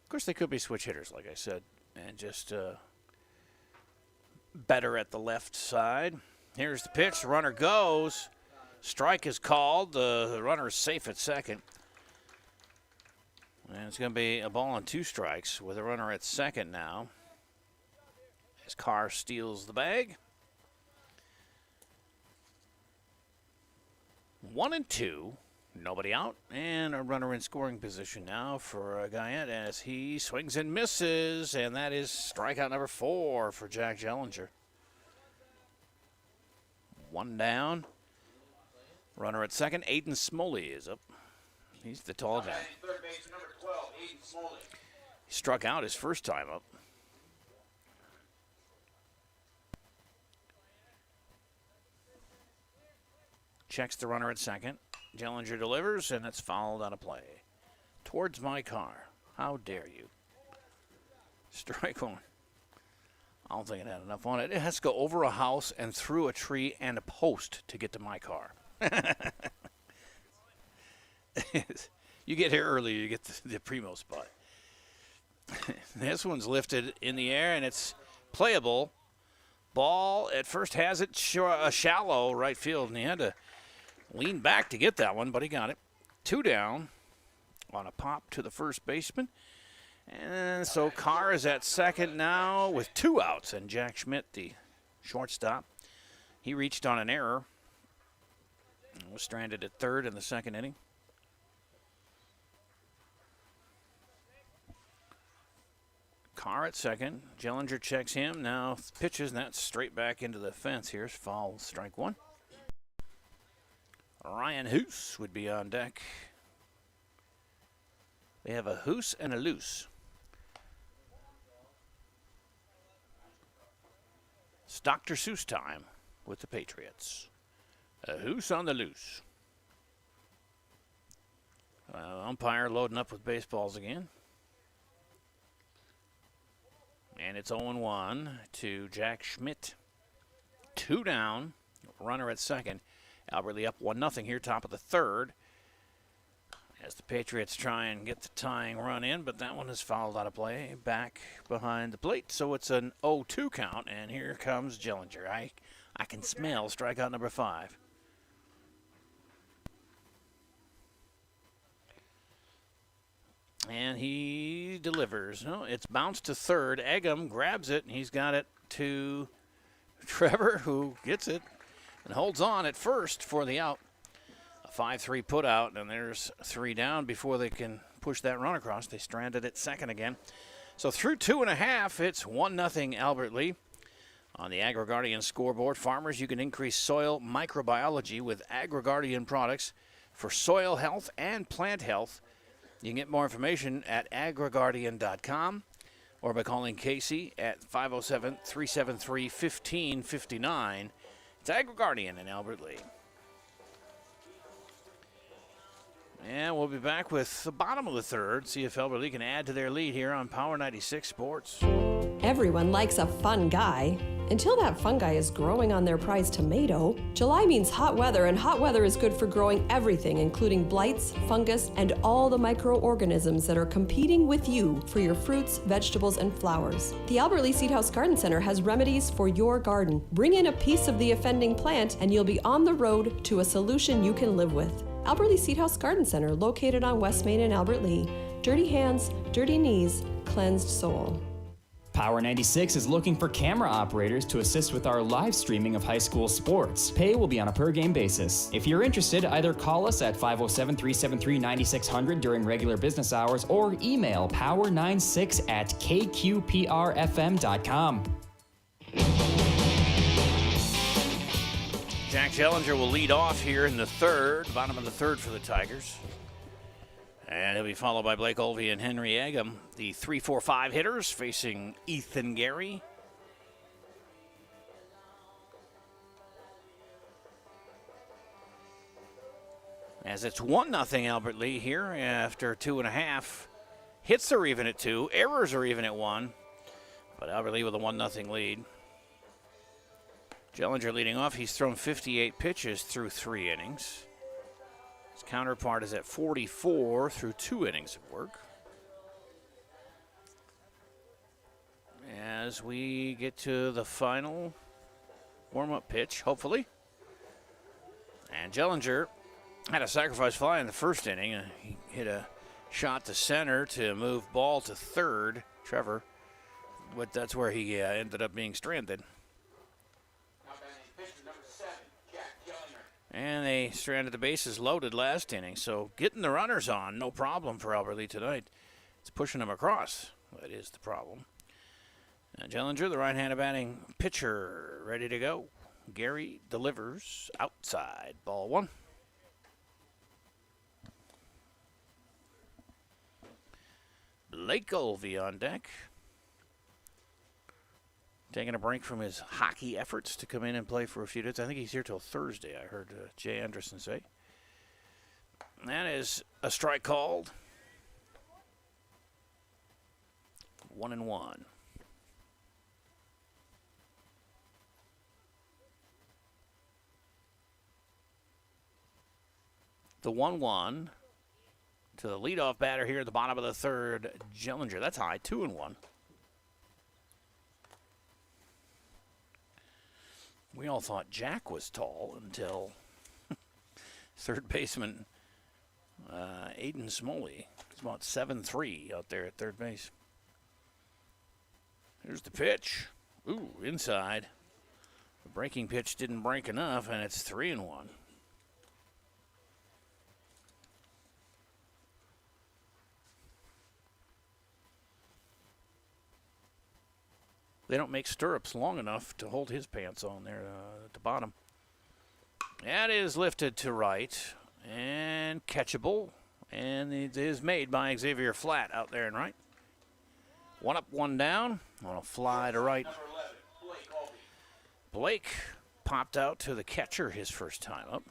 Of course, they could be switch hitters, like I said, and just better at the left side. Here's the pitch. The runner goes. Strike is called. The runner is safe at second. And it's going to be a ball on 2 strikes with a runner at second now. As Carr steals the bag. 1-2. Nobody out, and a runner in scoring position now for Guyette as he swings and misses, and that is strikeout number 4 for Jack Jellinger. 1 down. Runner at second, Aiden Smoley is up. He's the tall guy. Third base, number 12, Aiden Smoley. He struck out his first time up. Checks the runner at second. Jellinger delivers, and it's fouled out of play. Towards my car. How dare you? Strike one. I don't think it had enough on it. It has to go over a house and through a tree and a post to get to my car. You get here early, you get the primo spot. This one's lifted in the air, and it's playable. Ball at first has it shallow right field, and he had to lean back to get that one, but he got it. 2 down on a pop to the first baseman. And so Carr is at second now with 2 outs, and Jack Schmidt, the shortstop, he reached on an error and was stranded at third in the second inning. Carr at second. Jellinger checks him. Now pitches, and that's straight back into the fence. Here's foul, strike 1. Ryan Hoos would be on deck. They have a Hoos and a Loose. It's Dr. Seuss time with the Patriots. A Hoos on the Loose. Umpire loading up with baseballs again. And it's 0-1 to Jack Schmidt. 2 down. Runner at second. Albert Lee up 1-0 here, top of the third. As the Patriots try and get the tying run in, but that one is fouled out of play. Back behind the plate, so it's an 0-2 count. And here comes Jellinger. I can smell strikeout number 5. And he delivers. No, it's bounced to third. Eggum grabs it, and he's got it to Trevor, who gets it and holds on at first for the out. A 5-3 put out, and there's 3 down before they can put push that run across. They stranded at second again. So through 2.5, it's 1-0 Albert Lee. On the AgriGuardian scoreboard, farmers, you can increase soil microbiology with AgriGuardian products for soil health and plant health. You can get more information at agriguardian.com or by calling Casey at 507-373-1559. It's AgriGuardian in Albert Lee. And we'll be back with the bottom of the third. See if Albert Lee can add to their lead here on Power 96 Sports. Everyone likes a fun guy. Until that fun guy is growing on their prized tomato, July means hot weather, and hot weather is good for growing everything, including blights, fungus, and all the microorganisms that are competing with you for your fruits, vegetables, and flowers. The Albert Lee Seedhouse Garden Center has remedies for your garden. Bring in a piece of the offending plant, and you'll be on the road to a solution you can live with. Albert Lee Seedhouse Garden Center, located on West Main in Albert Lee. Dirty hands, dirty knees, cleansed soul. Power 96 is looking for camera operators to assist with our live streaming of high school sports. Pay will be on a per-game basis. If you're interested, either call us at 507-373-9600 during regular business hours or email power96@kqprfm.com. Jack Jellinger will lead off here in the third, bottom of the third for the Tigers. And he'll be followed by Blake Olvey and Henry Eggum, the 3-4-5 hitters facing Ethan Gary. As it's 1-0 Albert Lee here after 2.5. Hits are even at 2, errors are even at 1. But Albert Lee with a 1-0 lead. Jellinger leading off. He's thrown 58 pitches through 3 innings. His counterpart is at 44 through 2 innings of work. As we get to the final warm-up pitch, hopefully. And Jellinger had a sacrifice fly in the first inning. He hit a shot to center to move ball to third. Trevor, but that's where he ended up being stranded. And they stranded the bases loaded last inning. So getting the runners on, no problem for Albert Lee tonight. It's pushing them across. That is the problem. And Jellinger, the right-handed batting pitcher, ready to go. Gary delivers outside. Ball 1. Blake Olvey on deck. Taking a break from his hockey efforts to come in and play for a few days. I think he's here till Thursday, I heard Jay Anderson say. That is a strike called. 1-1. The 1-1 to the leadoff batter here at the bottom of the third, Jellinger. That's high, 2-1. We all thought Jack was tall until third baseman Aiden Smoley. He's about 7'3" out there at third base. Here's the pitch. Ooh, inside. The breaking pitch didn't break enough, and it's 3-1. They don't make stirrups long enough to hold his pants on there at the bottom. That is lifted to right and catchable. And it is made by Xavier Flatt out there in right. 1 up, 1 down. On a fly to right. Number 11, Blake Olvey. Blake popped out to the catcher his first time up.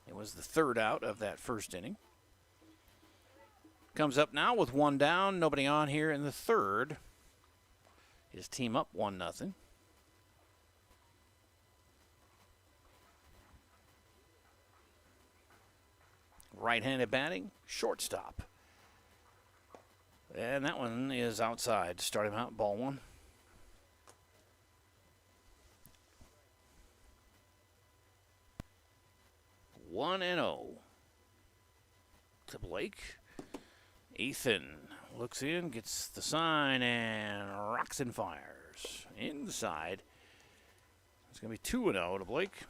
It was the third out of that first inning. Comes up now with 1 down. Nobody on here in the third. His team up 1-0. Right-handed batting, shortstop. And that one is outside. Start him out, ball 1. One and 0 to Blake. Ethan looks in, gets the sign, and rocks and fires. Inside. It's going to be 2-0 to Blake.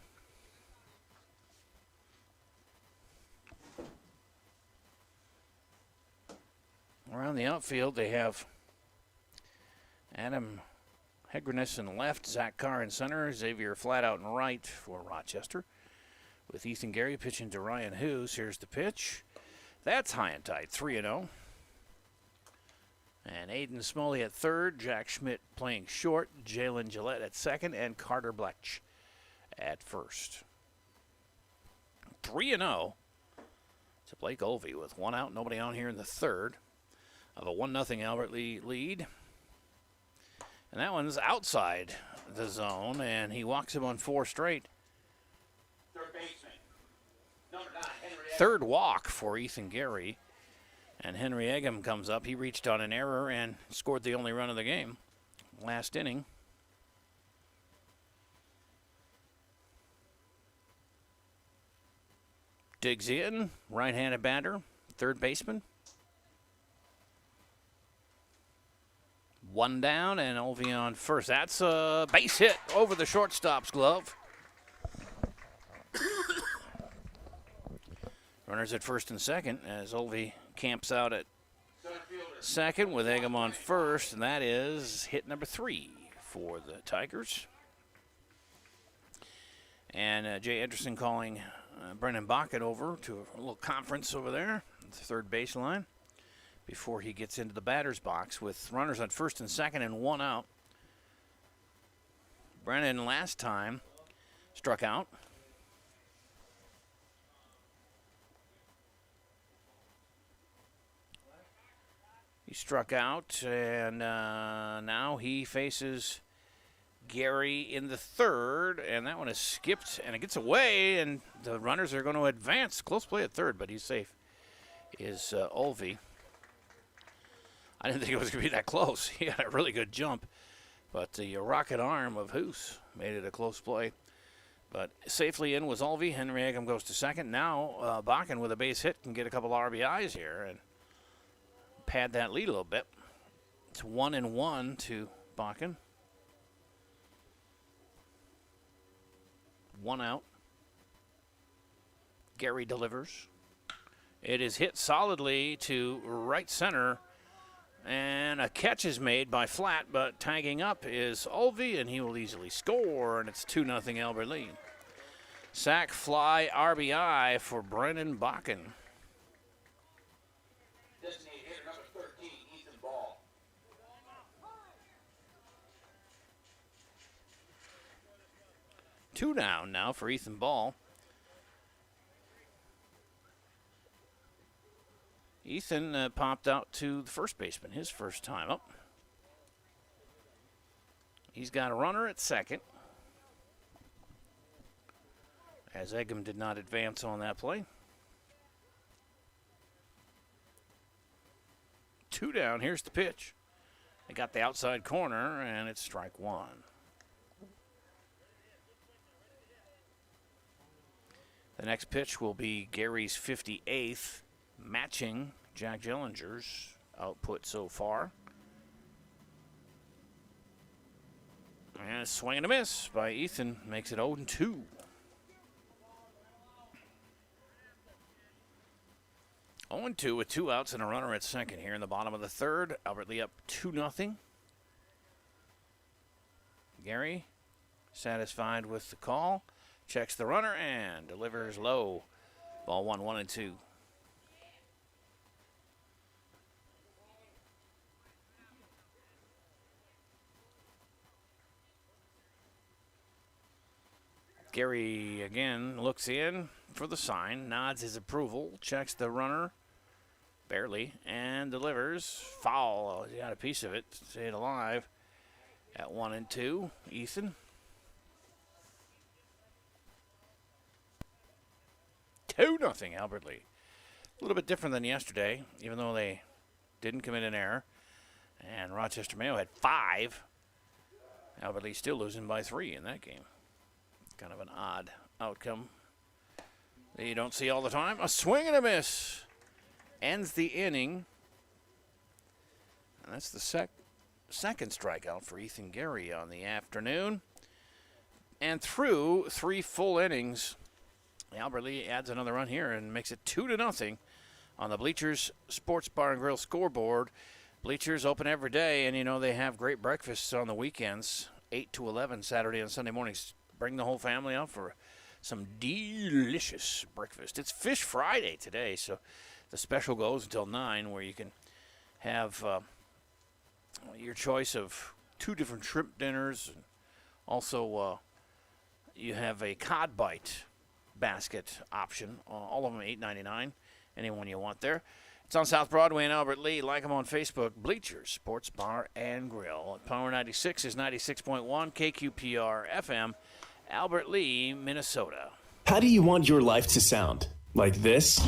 Around the outfield, they have Adam Hegrenis in left, Zach Carr in center, Xavier Flatout in right for Rochester. With Ethan Gary pitching to Ryan Hughes. Here's the pitch. That's high and tight, 3-0. And Aiden Smalley at third, Jack Schmidt playing short, Jalen Gillette at second, and Carter Blech at first. 3-0 to Blake Olvey with one out, nobody on here in the third of a 1-0 Albert Lee lead. And that one's outside the zone, and he walks him on 4 straight. Third baseman, number 9, Henry. Third walk for Ethan Gary. And Henry Eggum comes up. He reached on an error and scored the only run of the game last inning. Digs in, right-handed batter, third baseman. One down, and Olvey on first. That's a base hit over the shortstop's glove. Runners at first and second as Olvey camps out at second with Eggum on first, and that is hit number 3 for the Tigers. And Jay Anderson calling Brendan Bakken over to a little conference over there at the third baseline before he gets into the batter's box with runners on first and second and one out. Brennan last time struck out. He struck out, and now he faces Gary in the third, and that one is skipped, and it gets away, and the runners are going to advance. Close play at third, but he's safe, is Olvey. I didn't think it was going to be that close. He had a really good jump, but the rocket arm of Hoos made it a close play. But safely in was Olvey. Henry Eggum goes to second. Now Bakken with a base hit can get a couple RBIs here and pad that lead a little bit. It's 1-1 to Bakken. One out. Gary delivers. It is hit solidly to right center, and a catch is made by Flat, but tagging up is Olvey, and he will easily score, and it's 2-0 Albert Lee. Sack fly RBI for Brennan Bakken. Designated hitter number 13, Ethan Ball. Two down now for Ethan Ball. Ethan popped out to the first baseman, his first time up. He's got a runner at second, as Eggum did not advance on that play. Two down, here's the pitch. They got the outside corner, and it's strike one. The next pitch will be Gary's 58th, matching Jack Jellinger's output so far. And a swing and a miss by Ethan makes it 0-2. Oh, 2 with 2 outs and a runner at second here in the bottom of the third. Albert Lee up 2-0. Gary satisfied with the call. Checks the runner and delivers low. Ball 1-2. Gary again looks in for the sign, nods his approval, checks the runner barely, and delivers. Foul. He got a piece of it. Stayed alive at 1-2. Ethan. 2-0 Albert Lee. A little bit different than yesterday, even though they didn't commit an error. And Rochester Mayo had 5. Albert Lee still losing by 3 in that game. Kind of an odd outcome that you don't see all the time. A swing and a miss ends the inning. And that's the second strikeout for Ethan Gary on the afternoon. And through 3 full innings, Albert Lee adds another run here and makes it 2-0 on the Bleachers Sports Bar and Grill scoreboard. Bleachers open every day, and, you know, they have great breakfasts on the weekends, 8 to 11, Saturday and Sunday mornings. Bring the whole family out for some delicious breakfast. It's Fish Friday today, so the special goes until 9, where you can have your choice of 2 different shrimp dinners. And also, you have a cod bite basket option. All of them $8.99. Anyone you want there. It's on South Broadway in Albert Lee. Like them on Facebook. Bleachers Sports Bar and Grill. Power 96 is 96.1 KQPR FM, Albert Lee, Minnesota. How do you want your life to sound? Like this?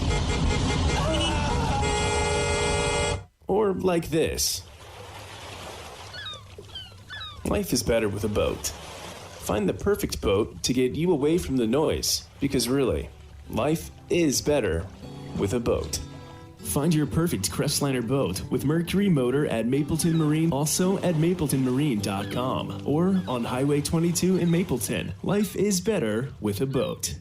Or like this? Life is better with a boat. Find the perfect boat to get you away from the noise, because really, life is better with a boat. Find your perfect Crestliner boat with Mercury Motor at Mapleton Marine, also at mapletonmarine.com or on Highway 22 in Mapleton. Life is better with a boat.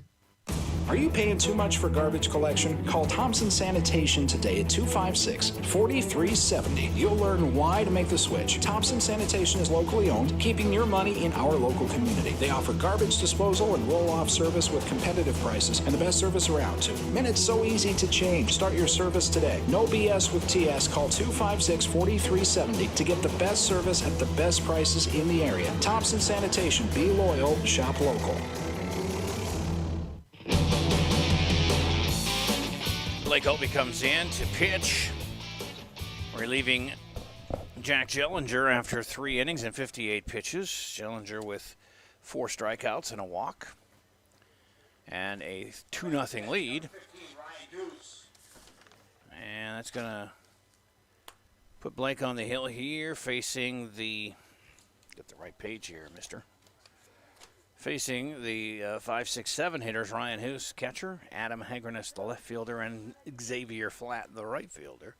Are you paying too much for garbage collection? Call Thompson Sanitation today at 256-4370. You'll learn why to make the switch. Thompson Sanitation is locally owned, keeping your money in our local community. They offer garbage disposal and roll-off service with competitive prices and the best service around, too. Minutes so easy to change. Start your service today. No BS with TS. Call 256-4370 to get the best service at the best prices in the area. Thompson Sanitation. Be loyal. Shop local. Blake Obi comes in to pitch, relieving Jack Jellinger after 3 innings and 58 pitches. Jellinger with 4 strikeouts and a walk and a 2-0 lead. And that's going to put Blake on the hill here, facing the, get the right page here, mister. Facing the 5, 6, 7 hitters, Ryan Hoos, catcher, Adam Hagrenus, the left fielder, and Xavier Flatt, the right fielder.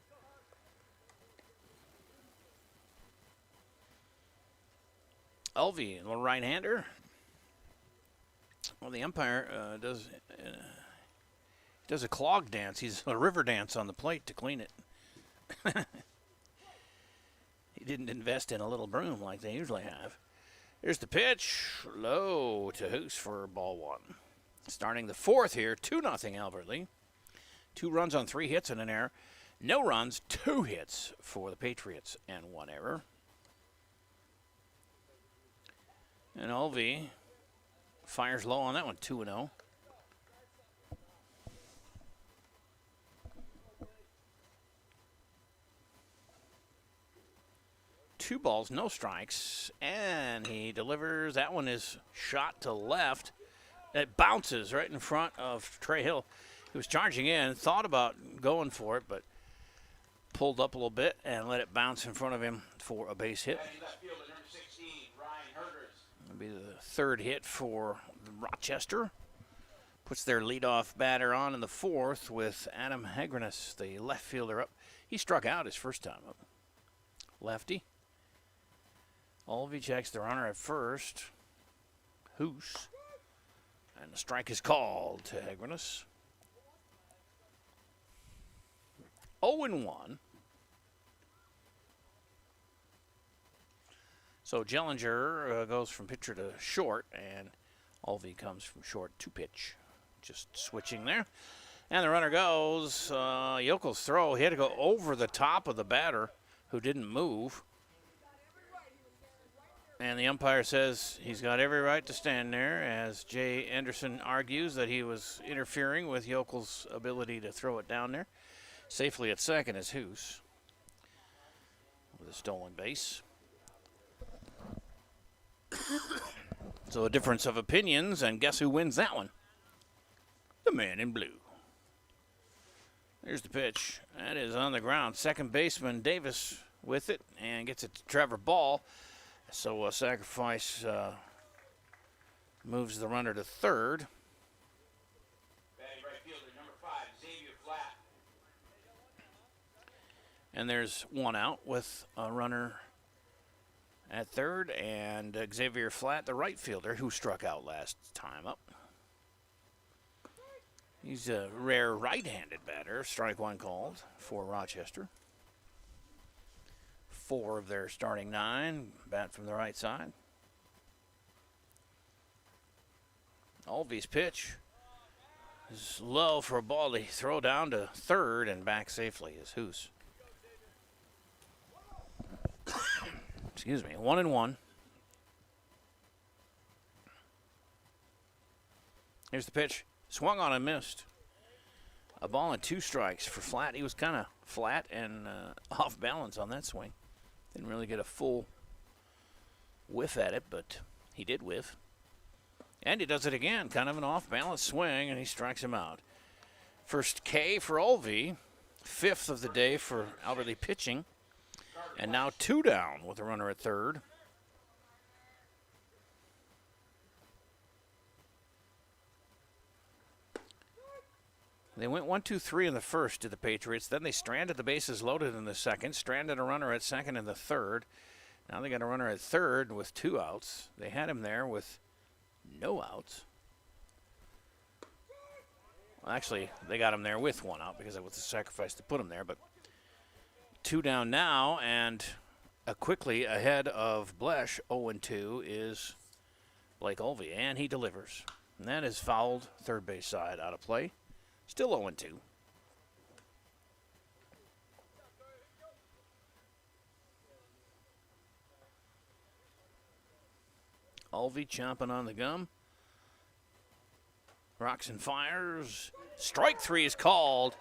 Elvie, the right-hander. Well, the umpire does a clog dance. He's a river dance on the plate to clean it. He didn't invest in a little broom like they usually have. Here's the pitch, low to Hoos for ball 1. Starting the 4th here, 2-0 Albert Lee. 2 runs on 3 hits and an error. No runs, 2 hits for the Patriots and 1 error. And Elvie fires low on that one, 2-0. Two balls, no strikes, and he delivers. That one is shot to left. It bounces right in front of Trey Hill. He was charging in, thought about going for it, but pulled up a little bit and let it bounce in front of him for a base hit. It'll be the 3rd hit for Rochester. Puts their leadoff batter on in the 4th with Adam Hagrenus, the left fielder, up. He struck out his first time up. Lefty. Olvey checks the runner at first. Hoos. And the strike is called to Hagrenus. 0-1. So Jellinger goes from pitcher to short, and Olvey comes from short to pitch. Just switching there. And the runner goes. Yokel's throw. He had to go over the top of the batter, who didn't move. And the umpire says he's got every right to stand there, as Jay Anderson argues that he was interfering with Yokel's ability to throw it down there. Safely at second is Hoos with a stolen base. So a difference of opinions, and guess who wins that one? The man in blue. Here's the pitch. That is on the ground. Second baseman Davis with it and gets it to Trevor Ball. So a sacrifice moves the runner to 3rd. Batting right fielder, number 5, Xavier Flatt. And there's 1 out with a runner at 3rd, and Xavier Flatt, the right fielder, who struck out last time up. He's a rare right-handed batter. Strike one called for Rochester. 4 of their starting 9 bat from the right side. Alvey's pitch is low for a ball to throw down to third and back safely is Hoos. Excuse me, 1-1. Here's the pitch. Swung on and missed. A ball and 2 strikes for Flat. He was kind of flat and off balance on that swing. Didn't really get a full whiff at it, but he did whiff. And he does it again. Kind of an off balance swing, and he strikes him out. First K for Alvey. 5th of the day for Albert Lee pitching. And now 2 down with a runner at third. They went 1-2-3 in the first to the Patriots. Then they stranded the bases loaded in the second, stranded a runner at second in the third. Now they got a runner at third with 2 outs. They had him there with no outs. Well, actually, they got him there with 1 out because it was a sacrifice to put him there. But 2 down now, and quickly ahead of Blesh, 0-2, is Blake Alvey, and he delivers. And that is fouled third base side out of play. Still 0-2. Alvey chomping on the gum. Rocks and fires. Strike 3 is called.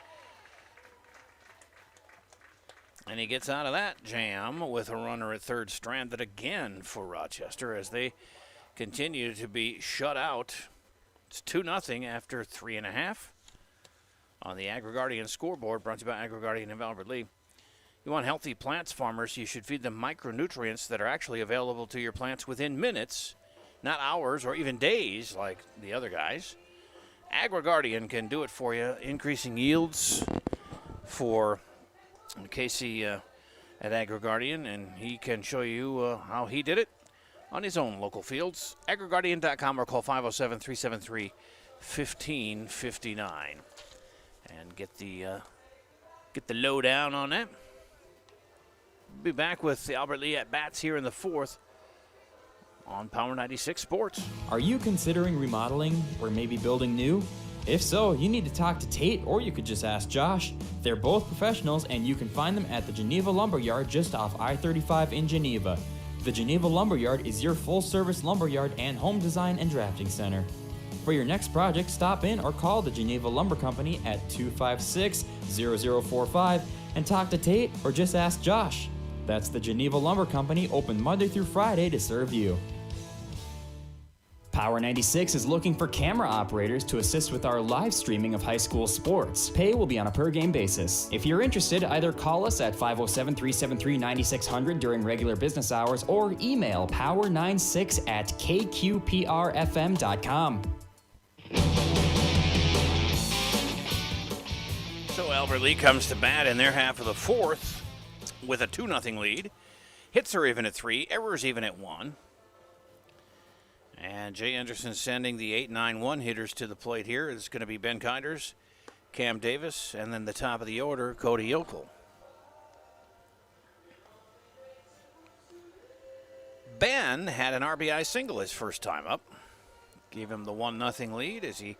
And he gets out of that jam with a runner at third, stranded again for Rochester as they continue to be shut out. It's 2-0 after 3.5. On the AgriGuardian scoreboard, brought to you by AgriGuardian of Albert Lee. You want healthy plants, farmers, you should feed them micronutrients that are actually available to your plants within minutes, not hours or even days like the other guys. AgriGuardian can do it for you, increasing yields for Casey at AgriGuardian, and he can show you how he did it on his own local fields. AgriGuardian.com or call 507-373-1559. And get the lowdown on that. We'll be back with the Albert Lee at bats here in the 4th on Power 96 Sports. Are you considering remodeling or maybe building new? If so, you need to talk to Tate, or you could just ask Josh. They're both professionals, and you can find them at the Geneva Lumberyard just off I-35 in Geneva. The Geneva Lumberyard is your full-service lumberyard and home design and drafting center. For your next project, stop in or call the Geneva Lumber Company at 256-0045 and talk to Tate or just ask Josh. That's the Geneva Lumber Company, open Monday through Friday to serve you. Power 96 is looking for camera operators to assist with our live streaming of high school sports. Pay will be on a per-game basis. If you're interested, either call us at 507-373-9600 during regular business hours or email power96@kqprfm.com. So Albert Lee comes to bat in their half of the 4th with a 2-0 lead. Hits are even at 3, errors even at 1. And Jay Anderson sending the 8-9-1 hitters to the plate here. It's going to be Ben Kinders, Cam Davis, and then the top of the order, Cody Yokel. Ben had an RBI single his first time up. Gave him the 1-0 lead as he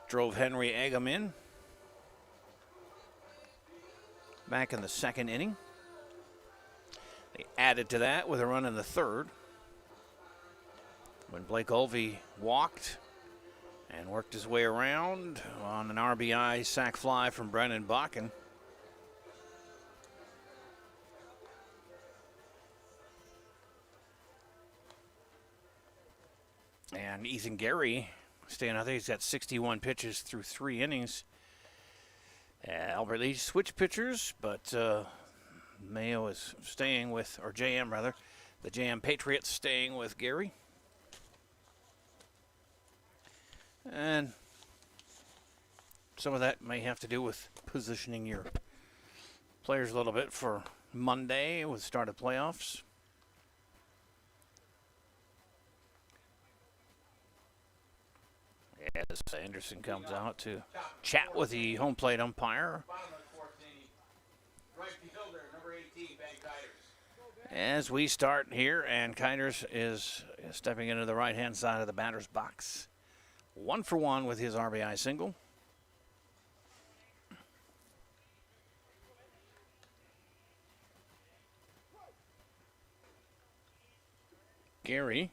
drove Henry Eggum in. Back in the 2nd inning. They added to that with a run in the 3rd. When Blake Alvey walked and worked his way around on an RBI sac fly from Brennan Bakken. And Ethan Gary staying out there. He's got 61 pitches through 3 innings. Albert Lee switched pitchers, but Mayo is staying with, or JM rather, the JM Patriots staying with Gary. And some of that may have to do with positioning your players a little bit for Monday with start of playoffs. as Anderson comes out to chat with the home plate umpire. Bottom of the fourth inning. Right fielder, number 18, Ben Kiders. As we start here, and Kiders is stepping into the right-hand side of the batter's box. 1 for 1 with his RBI single. Gary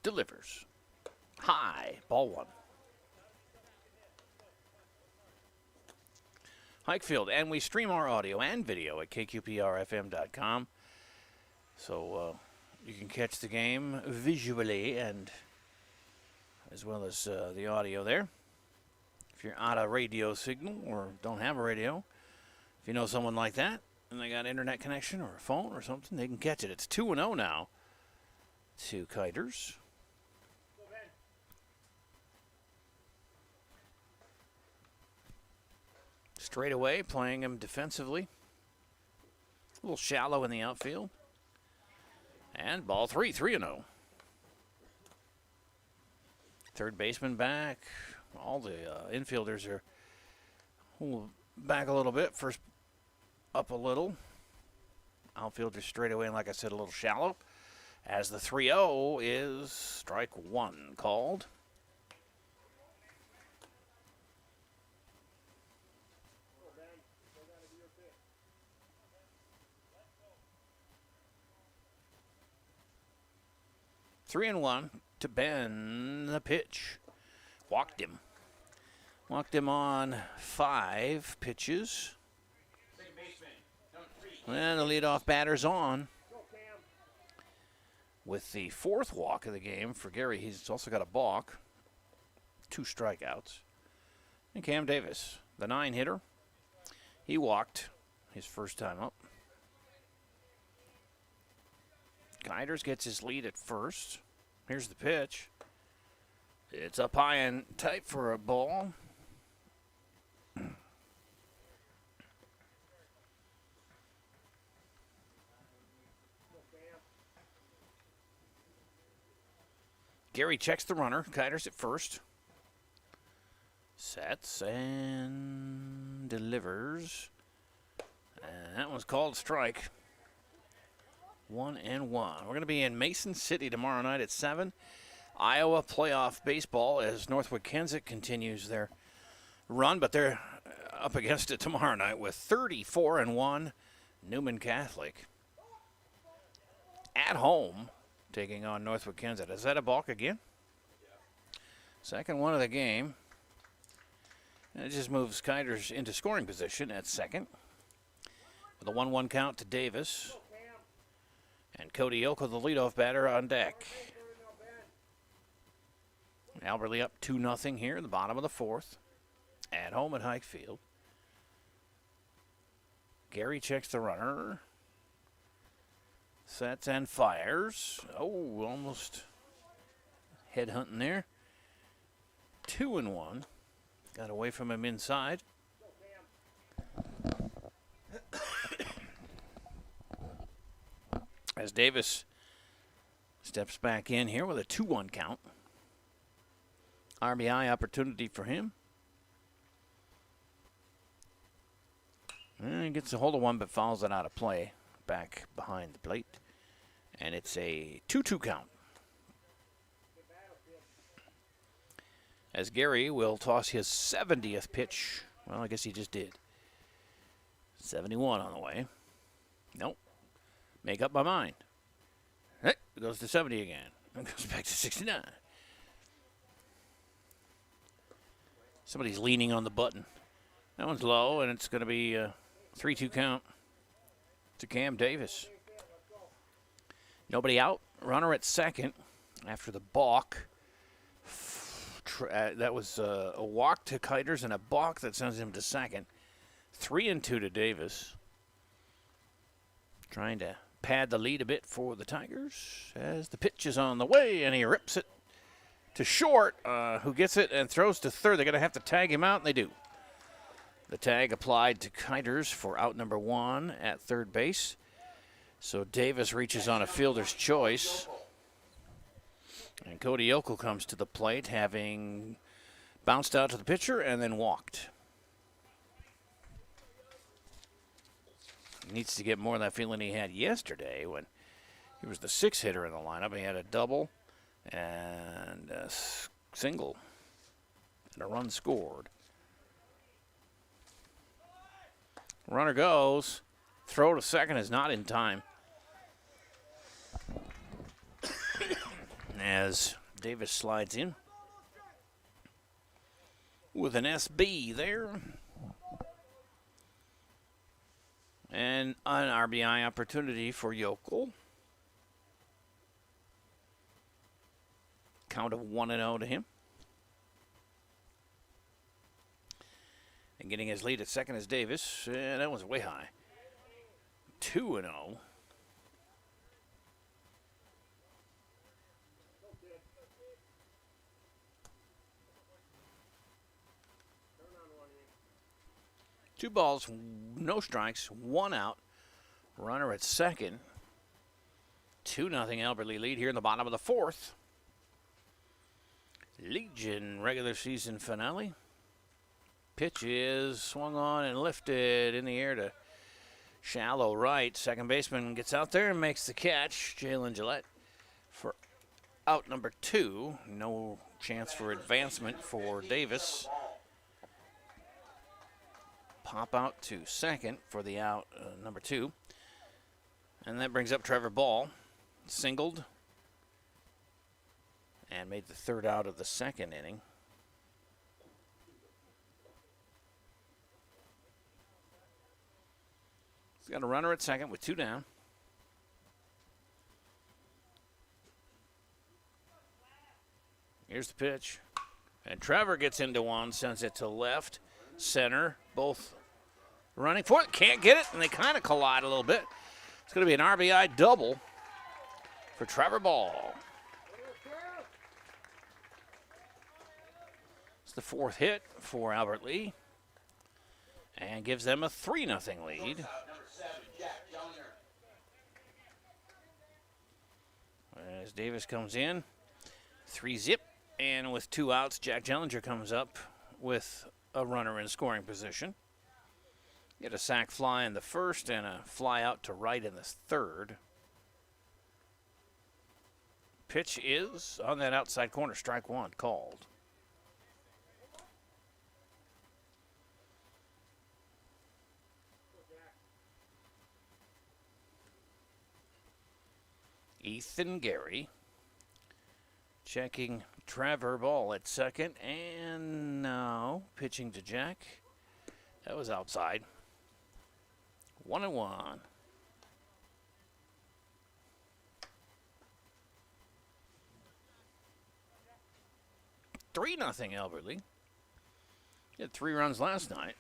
delivers. High, ball 1. Highfield, and we stream our audio and video at kqprfm.com. So you can catch the game visually and as well as the audio there. If you're out of radio signal or don't have a radio, if you know someone like that and they got internet connection or a phone or something, they can catch it. It's 2-0 now to Kiters. Straight away, playing him defensively. A little shallow in the outfield. And ball 3, 3-0. Third baseman back. All the infielders are back a little bit. First up a little. Outfielder straight away, and like I said, a little shallow. As the 3-0 is strike 1 called. Three and 1 to Ben. The pitch. Walked him. Walked him on 5 pitches. Second baseman, number 3. And the leadoff batter's on. With the 4th walk of the game for Gary, he's also got a balk. 2 strikeouts. And Cam Davis, the 9 hitter. He walked his first time up. Kiders gets his lead at first. Here's the pitch. It's up high and tight for a ball. Gary checks the runner. Kiders at first. Sets and delivers. And that one's called strike. 1-1. We're going to be in Mason City tomorrow night at 7. Iowa playoff baseball as Northwood Kansas continues their run, but they're up against it tomorrow night with 34-1 Newman Catholic at home taking on Northwood Kansas. Is that a balk again? Second one of the game. And it just moves Kiders into scoring position at second with a 1-1 count to Davis. And Cody Ilko, the leadoff batter, on deck. Alberley up 2-0 here in the bottom of the 4th. At home at Hayek Field. Gary checks the runner. Sets and fires. Oh, almost headhunting there. 2-1. Got away from him inside. As Davis steps back in here with a 2-1 count. RBI opportunity for him. And he gets a hold of one but fouls it out of play back behind the plate. And it's a 2-2 count. As Gary will toss his 70th pitch. Well, I guess he just did. 71 on the way. Nope. Make up my mind. It goes to 70 again. It goes back to 69. Somebody's leaning on the button. That one's low, and it's going to be a 3-2 count to Cam Davis. Nobody out. Runner at second after the balk. That was a walk to Kiders and a balk that sends him to second. 3-2 to Davis. Trying to pad the lead a bit for the Tigers as the pitch is on the way, and he rips it to short, who gets it and throws to third. They're going to have to tag him out, and they do. The tag applied to Kiders for out number 1 at third base. So Davis reaches on a fielder's choice. And Cody Yokel comes to the plate, having bounced out to the pitcher and then walked. He needs to get more of that feeling he had yesterday when he was the 6th hitter in the lineup. He had a double and a single and a run scored. Runner goes. Throw to second is not in time. As Davis slides in with an SB there. And an RBI opportunity for Yokel. Count of 1-0 to him. And getting his lead at second is Davis. And that was way high. 2-0. Two balls, no strikes, 1 out. Runner at second. 2-0 Albert Lee lead here in the bottom of the 4th. Legion regular season finale. Pitch is swung on and lifted in the air to shallow right. Second baseman gets out there and makes the catch. Jalen Gillette for out number 2. No chance for advancement for Davis. Pop out to second for the out number 2. And that brings up Trevor Ball. Singled. And made the 3rd out of the 2nd inning. He's got a runner at second with 2 down. Here's the pitch. And Trevor gets into one, sends it to left, center, both running for it. Can't get it, and they kind of collide a little bit. It's going to be an RBI double for Trevor Ball. It's the 4th hit for Albert Lee and gives them a 3-0 lead. As Davis comes in, 3-0, and with 2 outs, Jack Jellinger comes up with a runner in scoring position. Get a sac fly in the 1st and a fly out to right in the 3rd. Pitch is on that outside corner, strike 1 called. Ethan Gary checking Trevor Ball at second, and now pitching to Jack. That was outside. 1-1. 3-0 Albert Lee. He had 3 runs last night.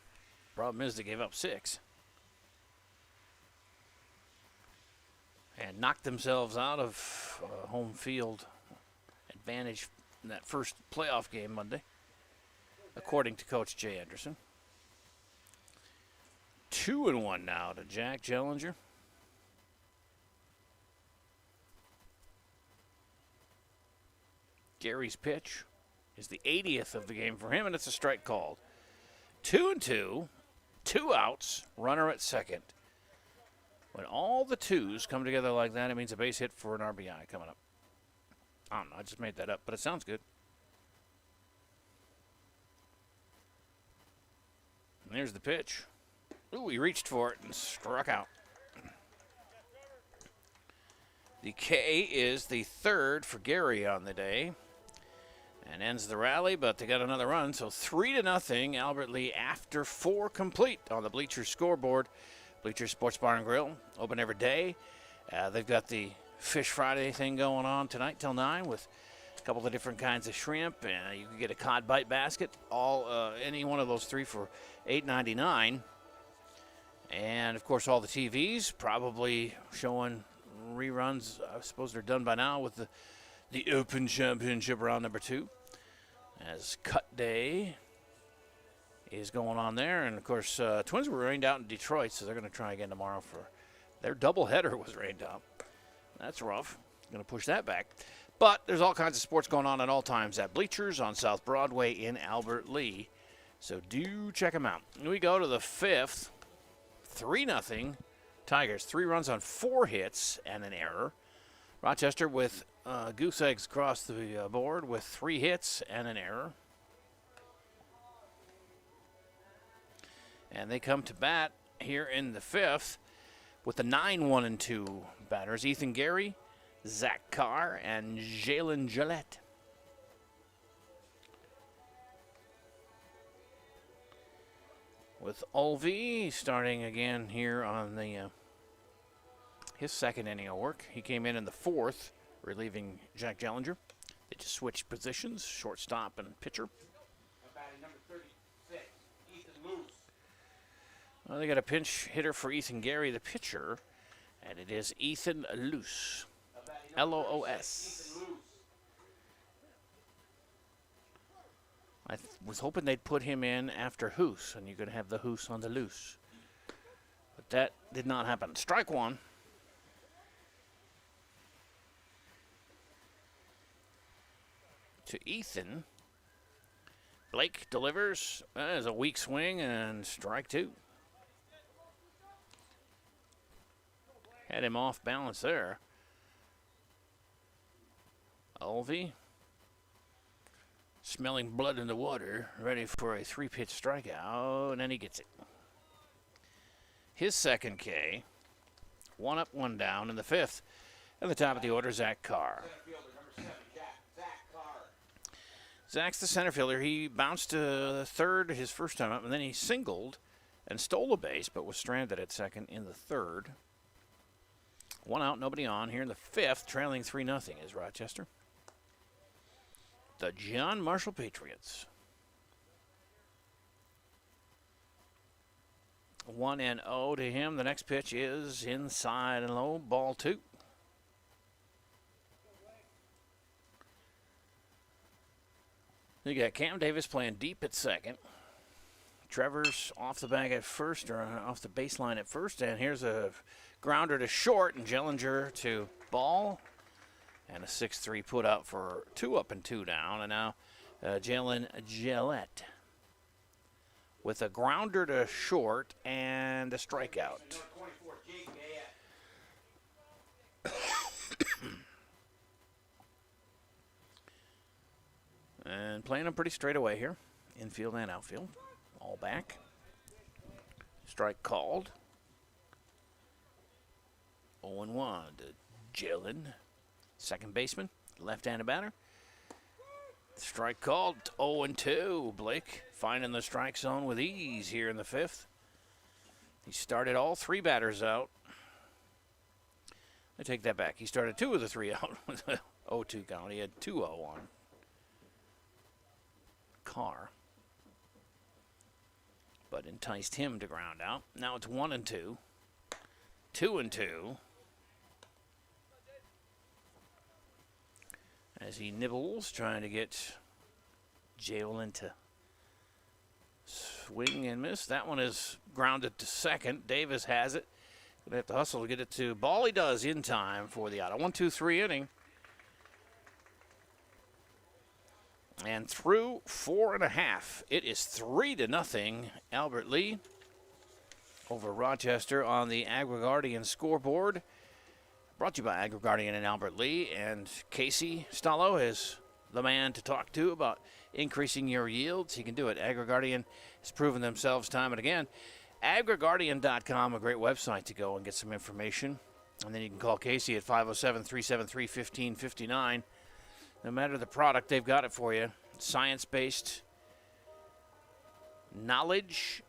Problem is they gave up 6. And knocked themselves out of home field advantage in that first playoff game Monday, according to Coach Jay Anderson. 2-1 now to Jack Jellinger. Gary's pitch is the 80th of the game for him, and it's a strike called. 2-2, 2 outs, runner at second. When all the 2s come together like that, it means a base hit for an RBI coming up. I don't know, I just made that up, but it sounds good. And there's the pitch. Ooh, he reached for it and struck out. The K is the 3rd for Gary on the day. And ends the rally, but they got another run. So 3-0, Albert Lee after 4 complete on the Bleachers scoreboard. Bleachers Sports Bar and Grill, open every day. They've got the Fish Friday thing going on tonight till 9 with a couple of different kinds of shrimp. You can get a cod bite basket, any one of those 3 for $8.99. And, of course, all the TVs probably showing reruns. I suppose they're done by now with the Open Championship round number 2. As Cut Day is going on there. And, of course, Twins were rained out in Detroit, so they're going to try again tomorrow for their doubleheader was rained out. That's rough. Going to push that back. But there's all kinds of sports going on at all times at Bleachers on South Broadway in Albert Lee. So do check them out. We go to the 5th. 3-0 Tigers. 3 runs on 4 hits and an error. Rochester with goose eggs across the board with 3 hits and an error. And they come to bat here in the 5th with the 9-1-2 batters. Ethan Gary, Zach Carr, and Jalen Gillette. With Ulvey starting again here on the his second inning of work. He came in the 4th, relieving Jack Jellinger. They just switched positions, shortstop and pitcher. Batting number 36, Ethan Luce. Well, they got a pinch hitter for Ethan Gary, the pitcher, and it is Ethan Luce. L-O-O-S. Ethan Luce. I was hoping they'd put him in after Hoos, and you could have the Hoos on the loose. But that did not happen. Strike 1. To Ethan. Blake delivers. That is a weak swing, and strike 2. Had him off balance there. Ulvey. Smelling blood in the water, ready for a 3-pitch strikeout, and then he gets it. His second K, 1 up, 1 down in the 5th. At the top of the order, Zach Carr. Center fielder, number 7, Zach Carr. Zach's the center fielder. He bounced to third his first time up, and then he singled and stole a base, but was stranded at second in the 3rd. 1 out, nobody on. Here in the 5th, trailing 3-0 is Rochester. The John Marshall Patriots. 1-0 to him. The next pitch is inside and low. Ball 2. You got Cam Davis playing deep at second. Trevor's off the bag at first, or off the baseline at first. And here's a grounder to short, and Jellinger to ball. And a 6-3 put out for 2 up and 2 down. And now Jalen Gillette with a grounder to short and a strikeout. Number 24, Jake Gayette. And playing them pretty straight away here. Infield and outfield. All back. Strike called. 0-1 to Jalen. Second baseman, left-handed batter. Strike called, 0-2. Blake finding the strike zone with ease here in the 5th. He started all 3 batters out. I take that back. He started 2 of the 3 out with a 0-2 count. He had 2-0 on Carr, but enticed him to ground out. Now it's 1-2. 2-2. As he nibbles, trying to get Jalen to swing and miss. That one is grounded to second. Davis has it. Gonna have to hustle to get it to ball. He does in time for the out. A 1-2-3 inning. And through 4.5, it is 3-0 Albert Lee over Rochester on the AgriGuardian scoreboard. Brought to you by AgriGuardian and Albert Lee, and Casey Stallo is the man to talk to about increasing your yields. He can do it. AgriGuardian has proven themselves time and again. AgriGuardian.com, a great website to go and get some information. And then you can call Casey at 507-373-1559. No matter the product, they've got it for you. Science-based knowledge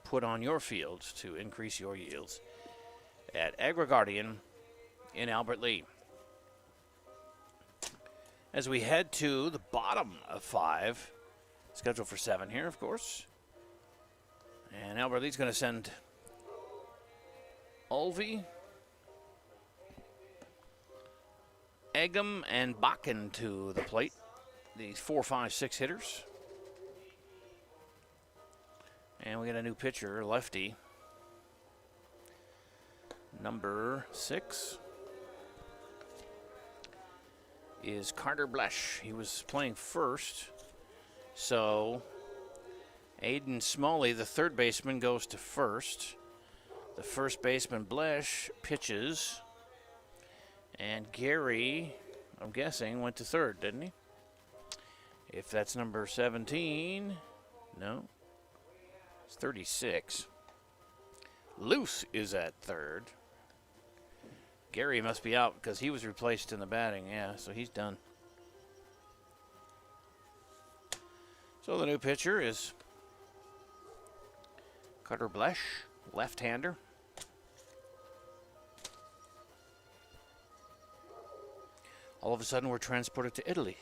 put on your fields to increase your yields at AgriGuardian in Albert Lee. As we head to the bottom of 5, scheduled for 7 here, of course. And Albert Lee's going to send Ulvey, Eggum, and Bakken to the plate. These 4, 5, 6 hitters. And we got a new pitcher, lefty, number 6. is Carter Blesh. He was playing first. So Aiden Smalley, the third baseman, goes to first. The first baseman, Blesh, pitches. And Gary, I'm guessing, went to third, didn't he? If that's number 17, no. It's 36. Luce is at third. Gary must be out because he was replaced in the batting. Yeah, so he's done. So the new pitcher is Carter Blesh, left-hander. All of a sudden, we're transported to Italy.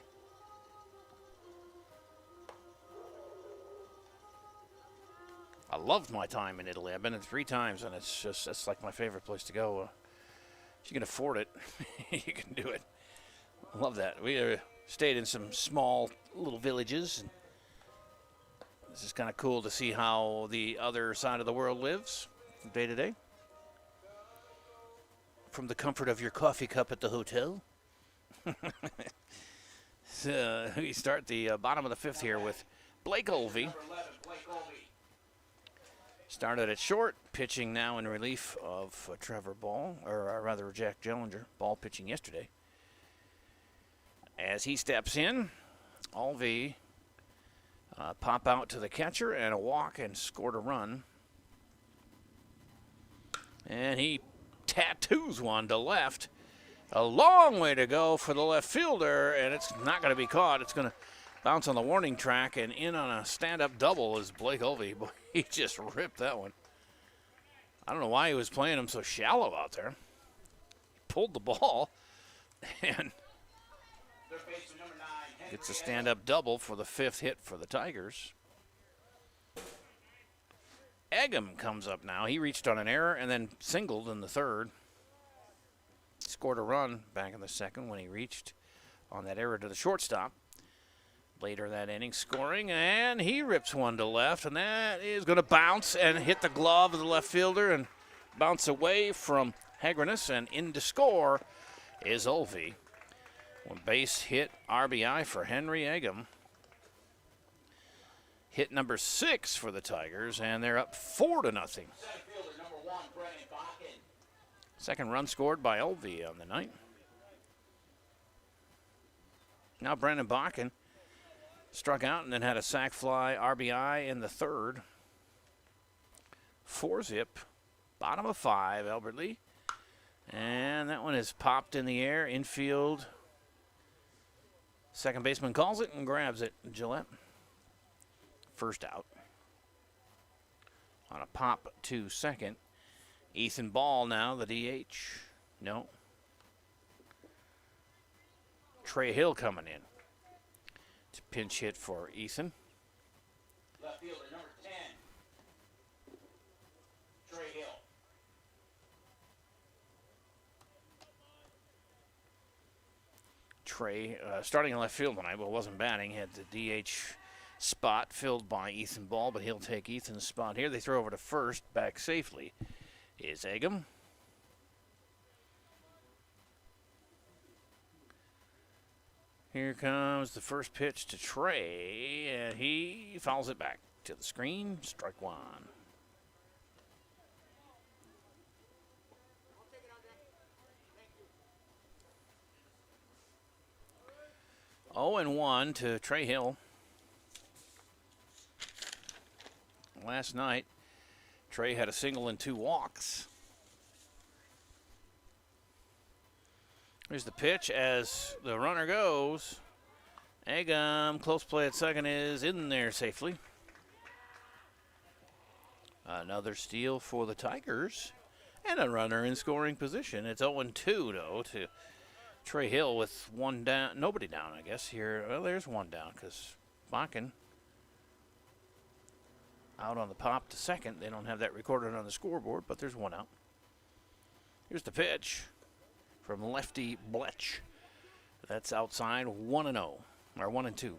I loved my time in Italy. I've been there 3 times, and it's like my favorite place to go. If you can afford it, you can do it. I love that. We stayed in some small little villages. And this is kind of cool to see how the other side of the world lives from day to day. From the comfort of your coffee cup at the hotel. So we start the bottom of the 5th here with Blake Olvey. Number 11, Blake Olvey. Started at short, pitching now in relief of Trevor Ball, or rather Jack Jellinger. Ball pitching yesterday. As he steps in, Olvey pop out to the catcher and a walk and scored a run. And he tattoos one to left. A long way to go for the left fielder, and it's not going to be caught. It's going to bounce on the warning track, and in on a stand-up double is Blake Olvey. Boy, he just ripped that one. I don't know why he was playing him so shallow out there. Pulled the ball, and Third baseman, number 9, Henry gets a stand-up double for the 5th hit for the Tigers. Eggum comes up now. He reached on an error and then singled in the 3rd. Scored a run back in the 2nd when he reached on that error to the shortstop. Later that inning scoring, and he rips one to left, and that is going to bounce and hit the glove of the left fielder and bounce away from Hagrenus, and in to score is Olvey. One base hit RBI for Henry Eggum. Hit number 6 for the Tigers, and they're up 4-0. Center fielder, number 1, Brennan Bakken. Second run scored by Olvey on the night. Now Brandon Bakken struck out and then had a sac fly RBI in the 3rd. 4-zip, bottom of 5, Albert Lee. And that one is popped in the air, infield. Second baseman calls it and grabs it, Gillette. First out. On a pop to second. Ethan Ball now, the DH. No. Trey Hill coming in. It's a pinch hit for Ethan. Left fielder, number 10, Trey Hill. Trey, starting in left field tonight, but wasn't batting. Had the DH spot filled by Ethan Ball, but he'll take Ethan's spot here. They throw over to first, back safely is Eggum. Here comes the first pitch to Trey, and he fouls it back to the screen. Strike 1. Oh, and 1 to Trey Hill. Last night, Trey had a single and 2 walks. Here's the pitch as the runner goes. Eggum, close play at second, is in there safely. Another steal for the Tigers. And a runner in scoring position. It's 0-2, though, to Trey Hill with 1 down. Nobody down, I guess, here. Well, there's 1 down because Bakken out on the pop to second. They don't have that recorded on the scoreboard, but there's 1 out. Here's the pitch from lefty Blech. That's outside 1-0, or 1-2.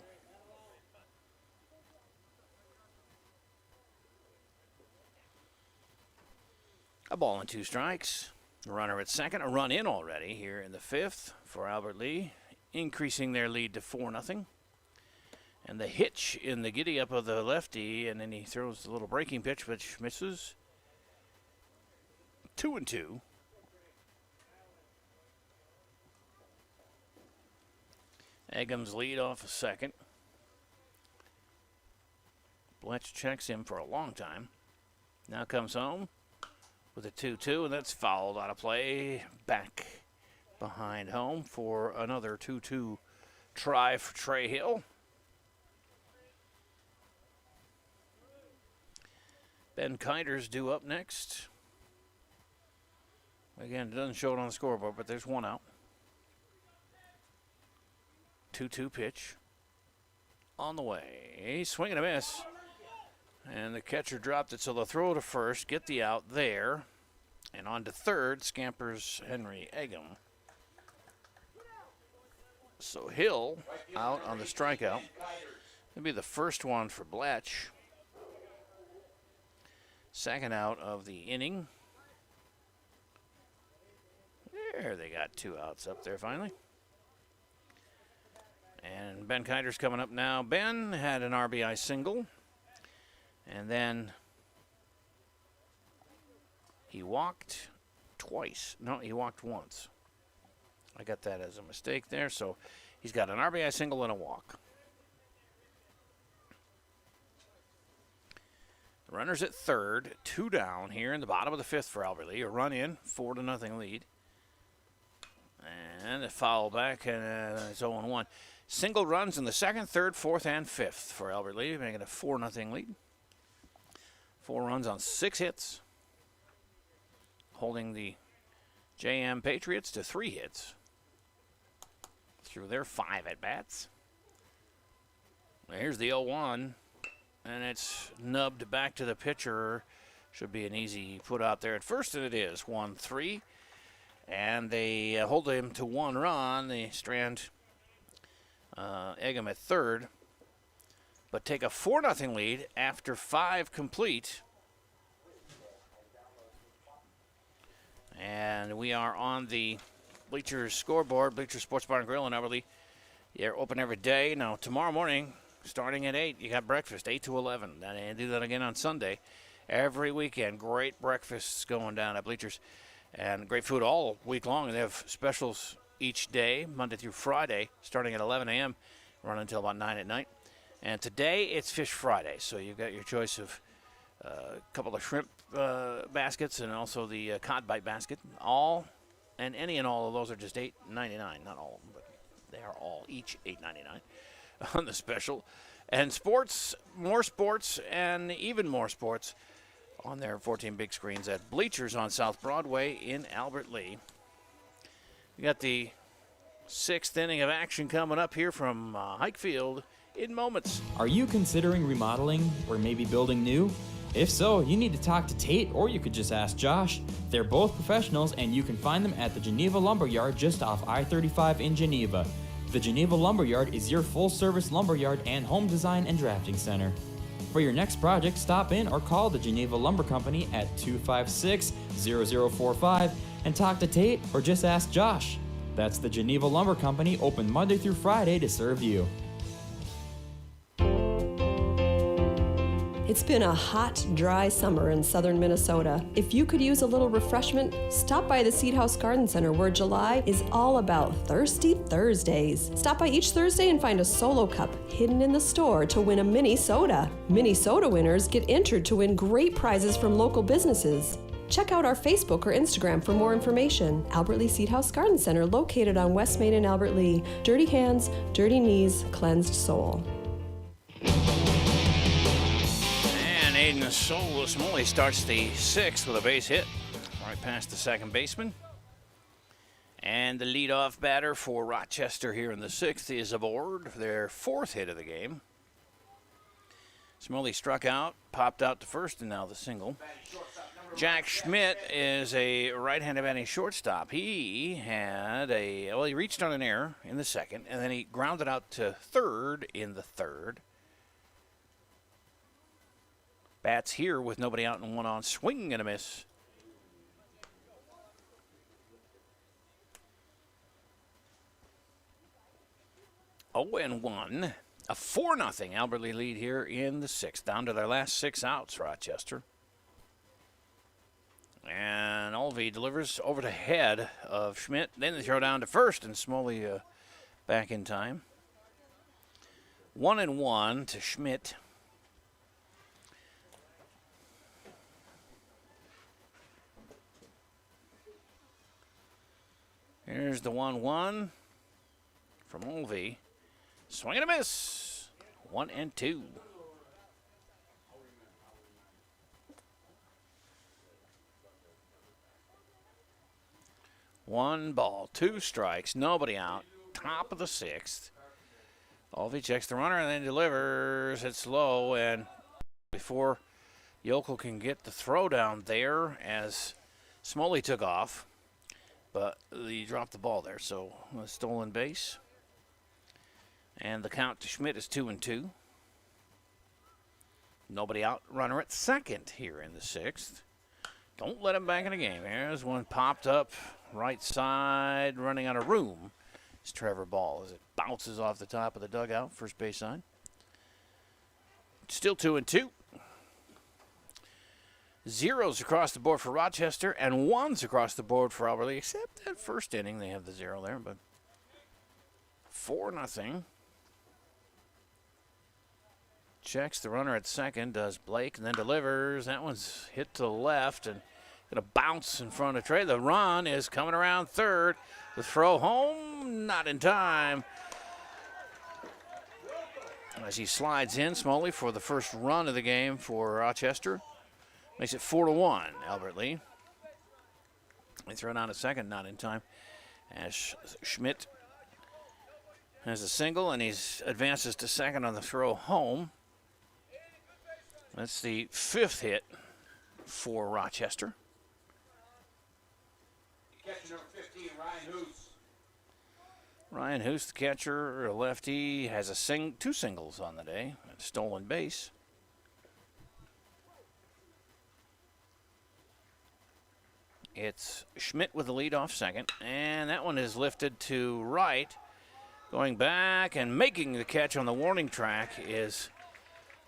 A ball and 2 strikes. The runner at second, a run in already here in the 5th for Albert Lee. increasing their lead to 4-0. And the hitch in the giddy up of the lefty, and then he throws the little breaking pitch, which misses. 2-2. Eggum's lead off a second. Bletch checks him for a long time. Now comes home with a 2-2, and that's fouled out of play. Back behind home for another 2-2 try for Trey Hill. Ben Kiter's due up next. Again, it doesn't show it on the scoreboard, but there's one out. 2-2 pitch. On the way. Swing and a miss. And the catcher dropped it, so they'll throw to first, get the out there. And on to third, scampers Henry Eggum. So Hill out on the strikeout. It'll be the first one for Bletch. Second out of the inning. There, they got 2 outs up there finally. And Ben Kiter's coming up now. Ben had an RBI single. And then he walked twice. No, he walked once. I got that as a mistake there. So he's got an RBI single and a walk. Runners at third, 2 down here in the bottom of the 5th for Albert Lee. A run in, 4-0 lead. And a foul back, and it's 0-1. Single runs in the 2nd, 3rd, 4th, and 5th for Albert Lee, making a 4-0 lead. 4 runs on 6 hits, holding the JM Patriots to 3 hits through their 5 at-bats. Here's the 0-1. And it's nubbed back to the pitcher. Should be an easy put out there at first, and it is. 1-3. And they hold him to 1 run. They strand Eggum at third. But take a 4-0 lead after 5 complete. And we are on the Bleachers scoreboard, Bleachers Sports Bar and Grill in Albert. They're open every day. Now, tomorrow morning, starting at 8, you got breakfast, 8 to 11. And do that again on Sunday. Every weekend, great breakfasts going down at Bleachers. And great food all week long. They have specials each day, Monday through Friday, starting at 11 a.m., running until about 9 at night. And today, it's Fish Friday. So you've got your choice of a couple of shrimp baskets and also the cod bite basket. All, and any and all of those are just $8.99. Not all of them, but they are all each $8.99. On the special. And sports, more sports, and even more sports on their 14 big screens at Bleachers on South Broadway in Albert Lee. We got the 6th inning of action coming up here from Hike Field in moments. Are you considering remodeling or maybe building new? If so, you need to talk to Tate, or you could just ask Josh. They're both professionals, and you can find them at the Geneva Lumberyard just off I-35 in Geneva. The Geneva Lumberyard is your full-service lumberyard and home design and drafting center. For your next project, stop in or call the Geneva Lumber Company at 256-0045 and talk to Tate or just ask Josh. That's the Geneva Lumber Company, open Monday through Friday to serve you. It's been a hot, dry summer in southern Minnesota. If you could use a little refreshment, stop by the Seed House Garden Center, where July is all about Thirsty Thursdays. Stop by each Thursday and find a solo cup hidden in the store to win a mini soda. Mini soda winners get entered to win great prizes from local businesses. Check out our Facebook or Instagram for more information. Albert Lee Seed House Garden Center, located on West Main in Albert Lee. Dirty hands, dirty knees, cleansed soul. Aiden Solus Molly starts the 6th with a base hit right past the second baseman. And the leadoff batter for Rochester here in the 6th is aboard for their 4th hit of the game. Smoley struck out, popped out to first, and now the single. Jack Schmidt is a right-handed batting shortstop. He had he reached on an error in the 2nd, and then he grounded out to 3rd in the 3rd. Bats here with nobody out and 1 on. Swing and a miss. 0-1. A 4-0 Albert Lee lead here in the 6th. Down to their last 6 outs, Rochester. And Olvey delivers over the head of Schmidt. Then they throw down to first, and Smalley back in time. 1-1 to Schmidt. Here's the 1-1 from Olvey. Swing and a miss. 1-2. 1 ball, 2 strikes, nobody out. Top of the 6th. Olvey checks the runner and then delivers. It's low, and before Yokel can get the throw down there, as Smalley took off, but he dropped the ball there, so a stolen base. And the count to Schmidt is 2-2. Nobody out. Runner at second here in the 6th. Don't let him back in the game. There's one popped up right side, running out of room. It's Trevor Ball as it bounces off the top of the dugout, first base side. Still 2-2. Zeros across the board for Rochester and 1s across the board for Albert Lee, except that first inning they have the 0 there, but 4-0. Checks the runner at second, does Blake, and then delivers. That one's hit to the left and going to bounce in front of Trey. The run is coming around third. The throw home, not in time. As he slides in, Smalley for the first run of the game for Rochester. Makes it 4-1, Albert Lee. They throw down a second, not in time. As Schmidt has a single, and he advances to second on the throw home. That's the 5th hit for Rochester. Catcher number 15, Ryan Hoos. Ryan Hoos, the catcher, a lefty, has a 2 singles on the day. A stolen base. It's Schmidt with the leadoff second, and that one is lifted to right. Going back and making the catch on the warning track is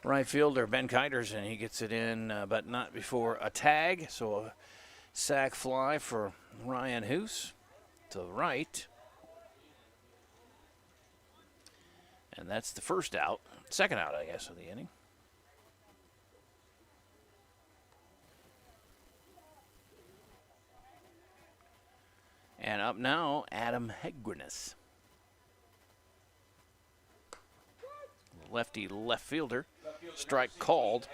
right fielder Ben Kiters, and he gets it in, but not before a tag. So a sac fly for Ryan Hoos to the right. And that's the first out, second out, I guess, of the inning. And up now, Adam Hegrenes. Lefty left fielder. Strike called.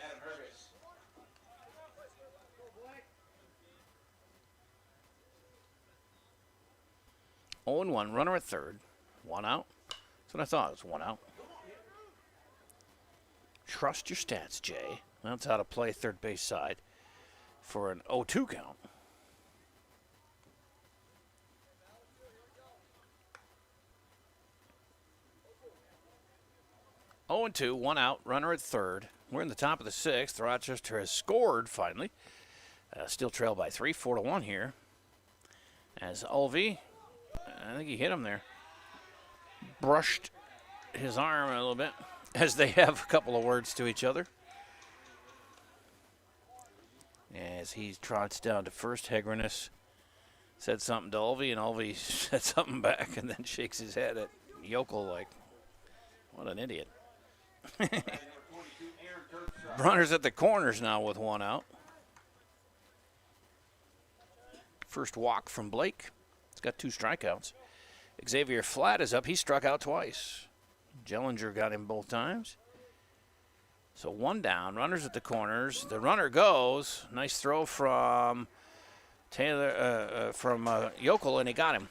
0-1, runner at third. 1 out. That's what I thought, it was 1 out. Trust your stats, Jay. That's how to play third base side for an 0-2 count. Oh and 2, 1 out, runner at third. We're in the top of the 6th. Rochester has scored finally. Still trailed by 3, 4-1 here. As Olvey, I think he hit him there, brushed his arm a little bit as they have a couple of words to each other. As he trots down to first, Hegrenes said something to Olvey, and Olvey said something back and then shakes his head at Yokel like, what an idiot. Runners at the corners now with 1 out. First walk from Blake. He's got 2 strikeouts. Xavier Flatt is up. He struck out twice. Jellinger got him both times. So 1 down. Runners at the corners. The runner goes. Nice throw from Yokel, and he got him.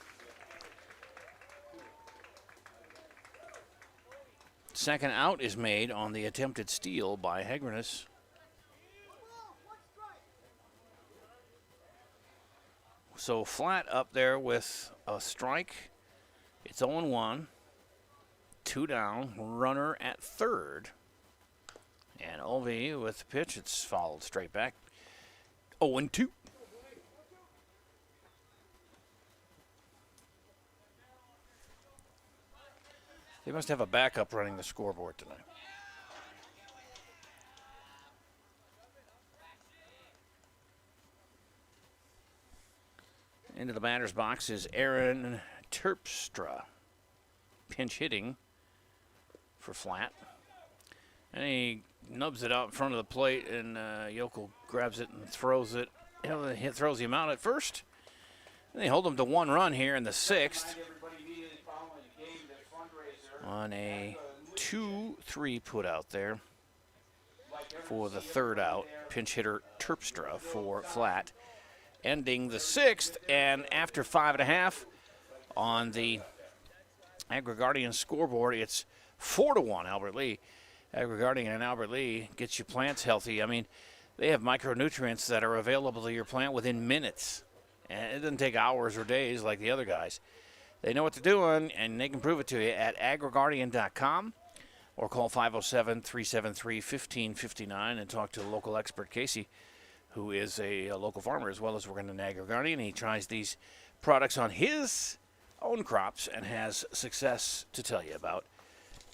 Second out is made on the attempted steal by Hegrenes. So Flat up there with a strike. It's 0-1. 2 down. Runner at third. And Olvey with the pitch. It's fouled straight back. 0-2. They must have a backup running the scoreboard tonight. Into the batter's box is Aaron Terpstra. Pinch hitting for Flat. And he nubs it out in front of the plate, and Yokel grabs it and throws it. Throws him out at first. And they hold him to 1 run here in the 6th. On a 2-3 put out there for the 3rd out. Pinch hitter Terpstra for Flat. Ending the 6th, and after 5.5 on the AgriGuardian scoreboard, it's 4-1 Albert Lea. AgriGuardian and Albert Lea gets your plants healthy. I mean, they have micronutrients that are available to your plant within minutes. And it doesn't take hours or days like the other guys. They know what they're doing, and they can prove it to you at agriguardian.com or call 507-373-1559 and talk to the local expert, Casey, who is a local farmer as well as working in AgriGuardian. He tries these products on his own crops and has success to tell you about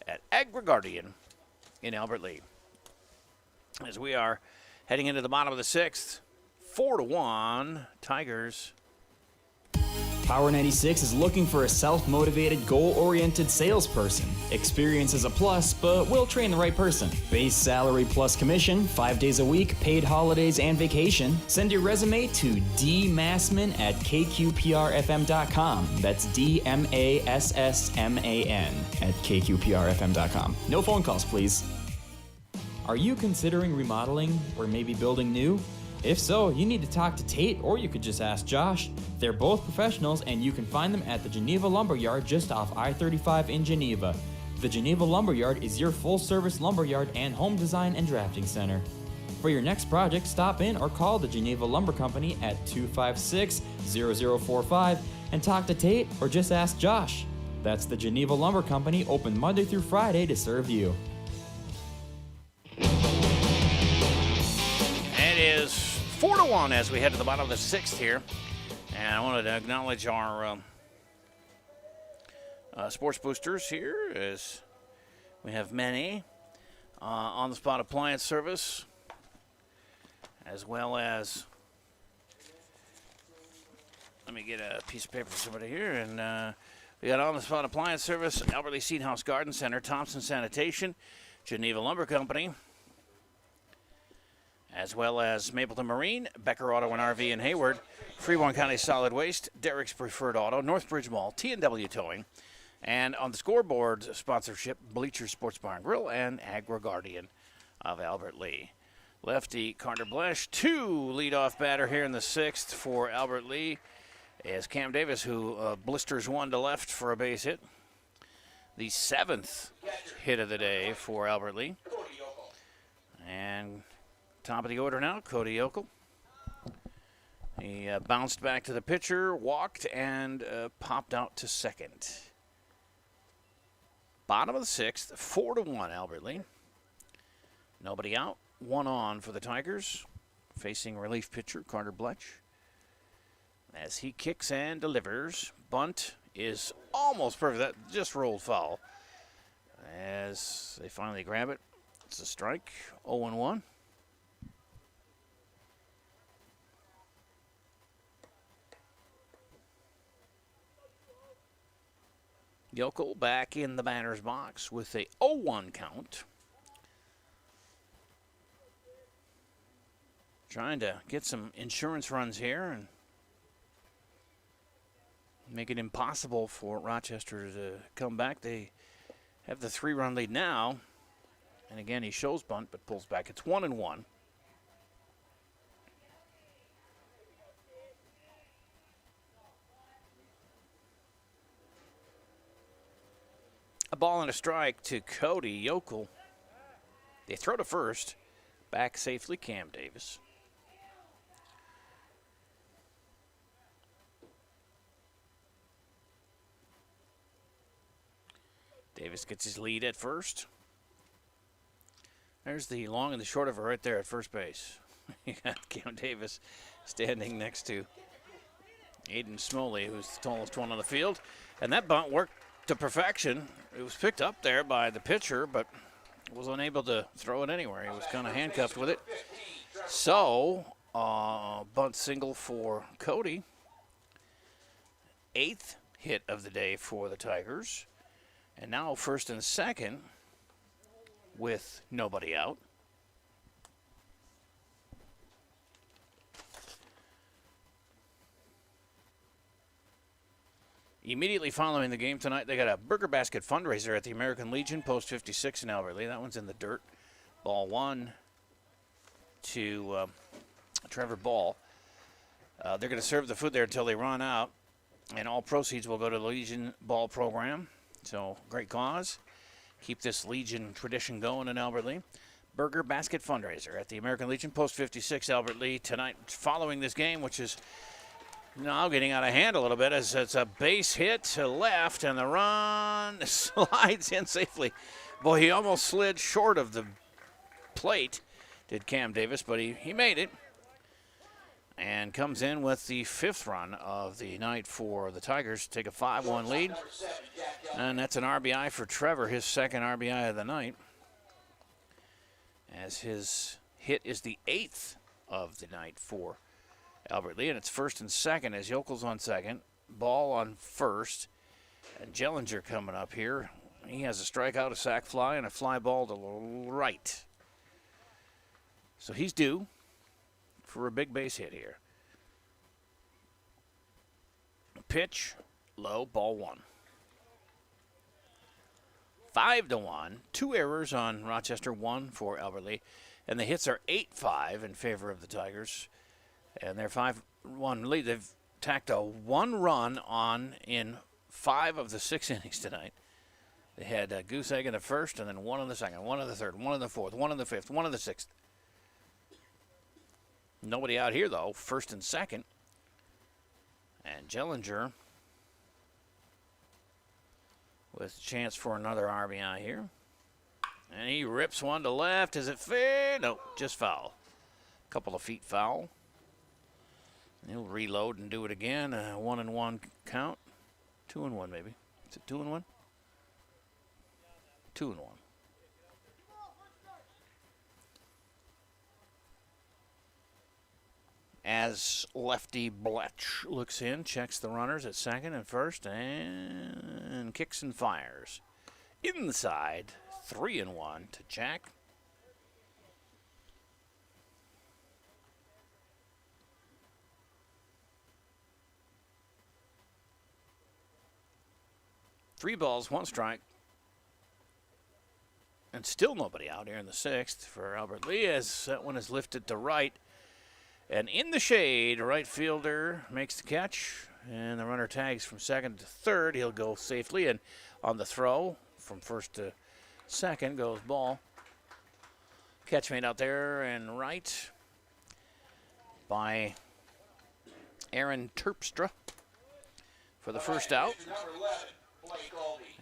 at AgriGuardian in Albert Lea. As we are heading into the bottom of the 6th, 4-1 Tigers. Power 96 is looking for a self-motivated, goal-oriented salesperson. Experience is a plus, but we'll train the right person. Base salary plus commission, 5 days a week, paid holidays and vacation. Send your resume to dmassman@kqprfm.com. That's DMASSMAN @kqprfm.com. No phone calls, please. Are you considering remodeling or maybe building new? If so, you need to talk to Tate, or you could just ask Josh. They're both professionals, and you can find them at the Geneva Lumberyard just off I-35 in Geneva. The Geneva Lumberyard is your full-service lumberyard and home design and drafting center. For your next project, stop in or call the Geneva Lumber Company at 256-0045 and talk to Tate, or just ask Josh. That's the Geneva Lumber Company, open Monday through Friday to serve you. It is 4-1 as we head to the bottom of the 6th here. And I wanted to acknowledge our sports boosters here, as we have many. On the Spot Appliance Service, as well as, let me get a piece of paper for somebody here. And we got On the Spot Appliance Service, Albert Lea Seed House Garden Center, Thompson Sanitation, Geneva Lumber Company, as well as Mapleton Marine, Becker Auto and RV in Hayward, Freeborn County Solid Waste, Derek's Preferred Auto, Northbridge Mall, T&W Towing, and on the scoreboard sponsorship, Bleacher Sports Bar and Grill and AgriGuardian of Albert Lea. Lefty Carter Blesh, 2 leadoff batter here in the 6th for Albert Lea, is Cam Davis, who blisters 1 to left for a base hit. The 7th hit of the day for Albert Lea. And top of the order now, Cody Yokel. He bounced back to the pitcher, walked, and popped out to second. Bottom of the 6th, 4-1 Albert Lea. Nobody out, 1 on for the Tigers. Facing relief pitcher Carter Bletch. As he kicks and delivers, bunt is almost perfect. That just rolled foul. As they finally grab it, it's a strike, 0-1. Yokel back in the batter's box with a 0-1 count. Trying to get some insurance runs here and make it impossible for Rochester to come back. They have the 3-run lead now. And again, he shows bunt but pulls back. It's 1-1. A ball and a strike to Cody Yokel. They throw to first. Back safely, Cam Davis. Davis gets his lead at first. There's the long and the short of it right there at first base. You got Cam Davis standing next to Aiden Smoley, who's the tallest one on the field. And that bunt worked to perfection. It was picked up there by the pitcher, but was unable to throw it anywhere. He was kind of handcuffed with it. So, bunt single for Cody. 8th hit of the day for the Tigers. And now first and second with nobody out. Immediately following the game tonight, they got a burger basket fundraiser at the American Legion, Post 56 in Albertley. That one's in the dirt. Ball 1 to Trevor Ball. They're going to serve the food there until they run out, and all proceeds will go to the Legion Ball program. So, great cause. Keep this Legion tradition going in Albertley. Burger basket fundraiser at the American Legion, Post 56 Albertley tonight following this game, which is now getting out of hand a little bit as it's a base hit to left, and the run slides in safely. Boy, he almost slid short of the plate, did Cam Davis, but he made it. And comes in with the 5th run of the night for the Tigers to take a 5-1 lead. And that's an RBI for Trevor, his 2nd RBI of the night. As his hit is the 8th of the night for Albert Lee, and it's first and second as Yokel's on second, Ball on first, and Jellinger coming up here. He has a strikeout, a sac fly, and a fly ball to the right. So he's due for a big base hit here. Pitch, low, ball 1. 5-1, 2 errors on Rochester, 1 for Albert Lee, and the hits are 8-5 in favor of the Tigers. And their 5-1 lead, they've tacked a 1 run on in 5 of the 6 innings tonight. They had a goose egg in the first, and then 1 in the second, 1 in the third, 1 in the fourth, 1 in the fifth, 1 in the sixth. Nobody out here, though, first and second. And Jellinger with a chance for another RBI here. And he rips one to left. Is it fair? No, just foul. A couple of feet foul. He'll reload and do it again. 1-1 count. 2-1 maybe. Is it 2-1? 2-1. As lefty Bletch looks in, checks the runners at second and first, and kicks and fires. Inside, 3-1 to Jack. Three balls, 1 strike. And still nobody out here in the 6th for Albert Lee as that one is lifted to right. And in the shade, right fielder makes the catch. And the runner tags from second to third. He'll go safely. And on the throw from first to second goes Ball. Catch made out there and right by Aaron Terpstra for the first out.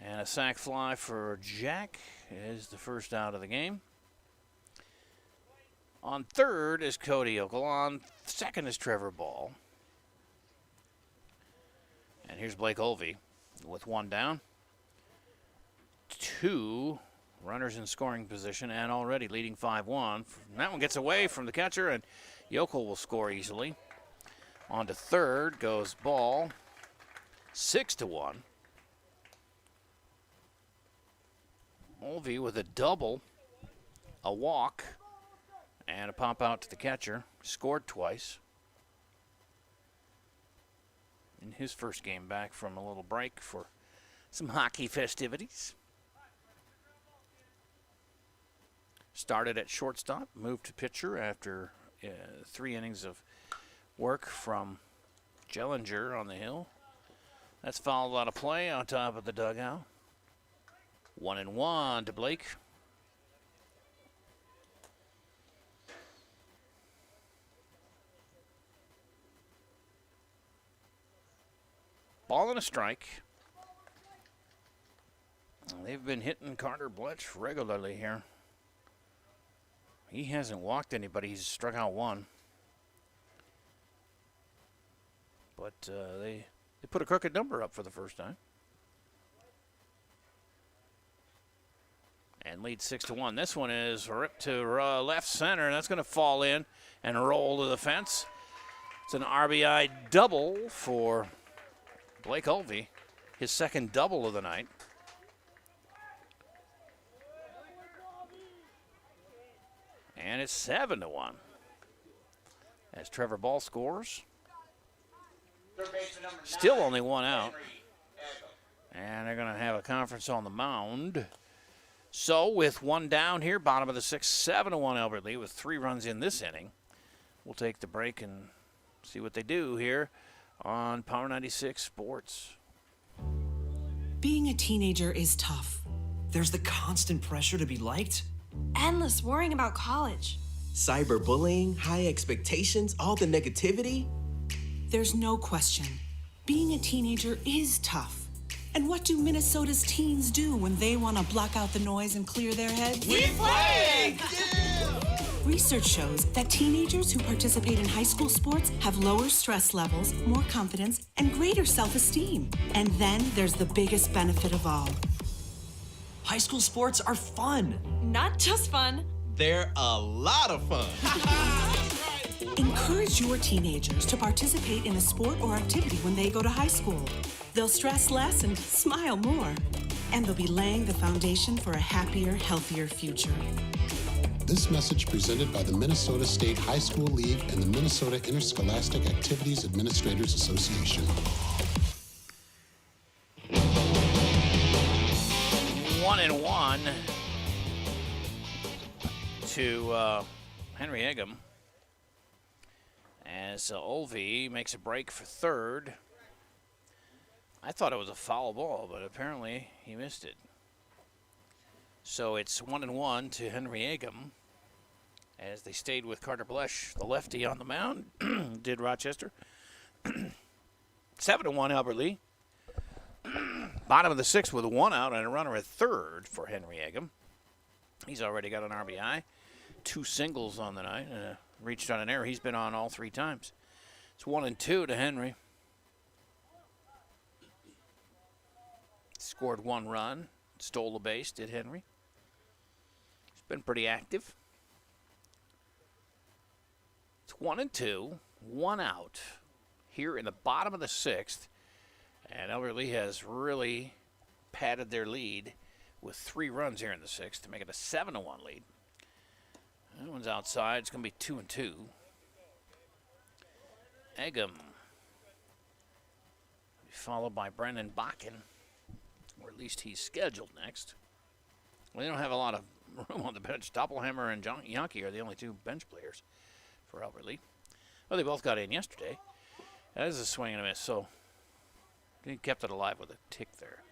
And a sac fly for Jack is the first out of the game. On third is Cody Yokel. On second is Trevor Ball. And here's Blake Olvey with 1 down. 2 runners in scoring position and already leading 5-1. That one gets away from the catcher, and Yokel will score easily. On to third goes Ball. 6-1. Olvey with a double, a walk, and a pop out to the catcher. Scored twice in his first game back from a little break for some hockey festivities. Started at shortstop, moved to pitcher after 3 innings of work from Jellinger on the hill. That's fouled out of play on top of the dugout. 1-1 to Blake. Ball and a strike. They've been hitting Carter Bletch regularly here. He hasn't walked anybody. He's struck out 1. But they put a crooked number up for the first time. and lead 6-1. This one is ripped to left center, and that's going to fall in and roll to the fence. It's an RBI double for Blake Ulvey, his second double of the night. And it's 7-1 as Trevor Ball scores. Still only one out. And they're going to have a conference on the mound. So with one down here, bottom of the sixth, 7-1 Albert Lee with 3 runs in this inning. We'll take the break and see what they do here on Power 96 Sports. Being a teenager is tough. There's the constant pressure to be liked. Endless worrying about college. Cyberbullying, high expectations, all the negativity. There's no question. Being a teenager is tough. And what do Minnesota's teens do when they want to block out the noise and clear their heads? We play! Research shows that teenagers who participate in high school sports have lower stress levels, more confidence, and greater self-esteem. And then there's the biggest benefit of all. High school sports are fun. Not just fun. They're a lot of fun. Encourage your teenagers to participate in a sport or activity when they go to high school. They'll stress less and smile more. And they'll be laying the foundation for a happier, healthier future. This message presented by the Minnesota State High School League and the Minnesota Interscholastic Activities Administrators Association. 1-1 to Henry Egham as Ulvey makes a break for third. I thought it was a foul ball, but apparently he missed it. So it's 1-1 to Henry Egham as they stayed with Carter Blesh, the lefty on the mound, did Rochester. 7-1 Albert Lee. Bottom of the sixth with 1 out and a runner at third for Henry Egham. He's already got an RBI, 2 singles on the night, and reached on an error. He's been on all 3 times. It's 1-2 to Henry. Scored 1 run, stole a base, did Henry. He's been pretty active. It's 1-2, 1 out here in the bottom of the sixth. And Albert Lee has really padded their lead with 3 runs here in the sixth to make it a 7-1 lead. That one's outside. It's going to be 2-2. Egham, followed by Brendan Bakken, or at least he's scheduled next. Well, they don't have a lot of room on the bench. Doppelhammer and Yankee are the only 2 bench players for Albert Lee. Well, they both got in yesterday. That is a swing and a miss, so he kept it alive with a tick there.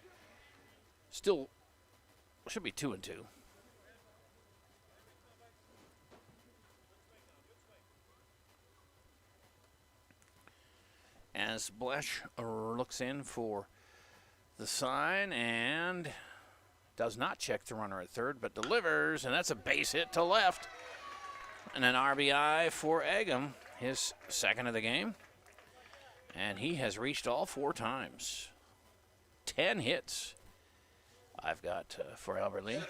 Still should be 2-2. As Blesh looks in for the sign and does not check the runner at third, but delivers, and that's a base hit to left. And an RBI for Egham, his second of the game. And he has reached all 4 times. 10 hits I've got for Albert Lee.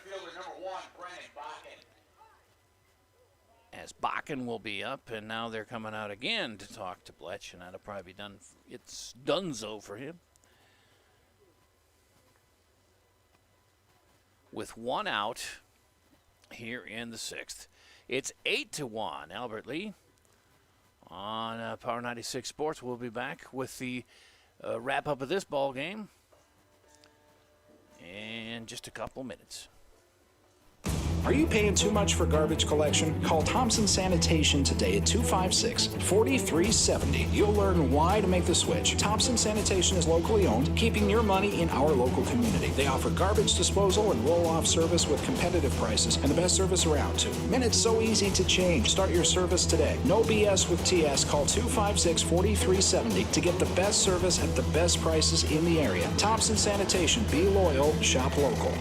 As Bakken will be up, and now they're coming out again to talk to Bletch, and that'll probably be done. It's donezo for him. With 1 out here in the sixth, it's 8-1 Albert Lee. On Power 96 Sports, we'll be back with the wrap-up of this ball game in just a couple minutes. Are you paying too much for garbage collection? Call Thompson Sanitation today at 256-4370. You'll learn why to make the switch. Thompson Sanitation is locally owned, keeping your money in our local community. They offer garbage disposal and roll-off service with competitive prices and the best service around, too. Minutes so easy to change. Start your service today. No BS with TS. Call 256-4370 to get the best service at the best prices in the area. Thompson Sanitation. Be loyal. Shop local.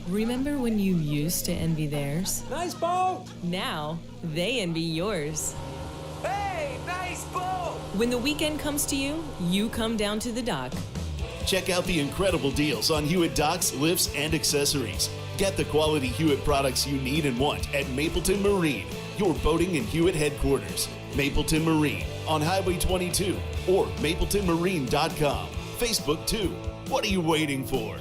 Remember when you used to envy theirs? Nice boat! Now, they envy yours. Hey, nice boat! When the weekend comes to you, you come down to the dock. Check out the incredible deals on Hewitt docks, lifts, and accessories. Get the quality Hewitt products you need and want at Mapleton Marine, your boating and Hewitt headquarters. Mapleton Marine on Highway 22 or mapletonmarine.com. Facebook too. What are you waiting for?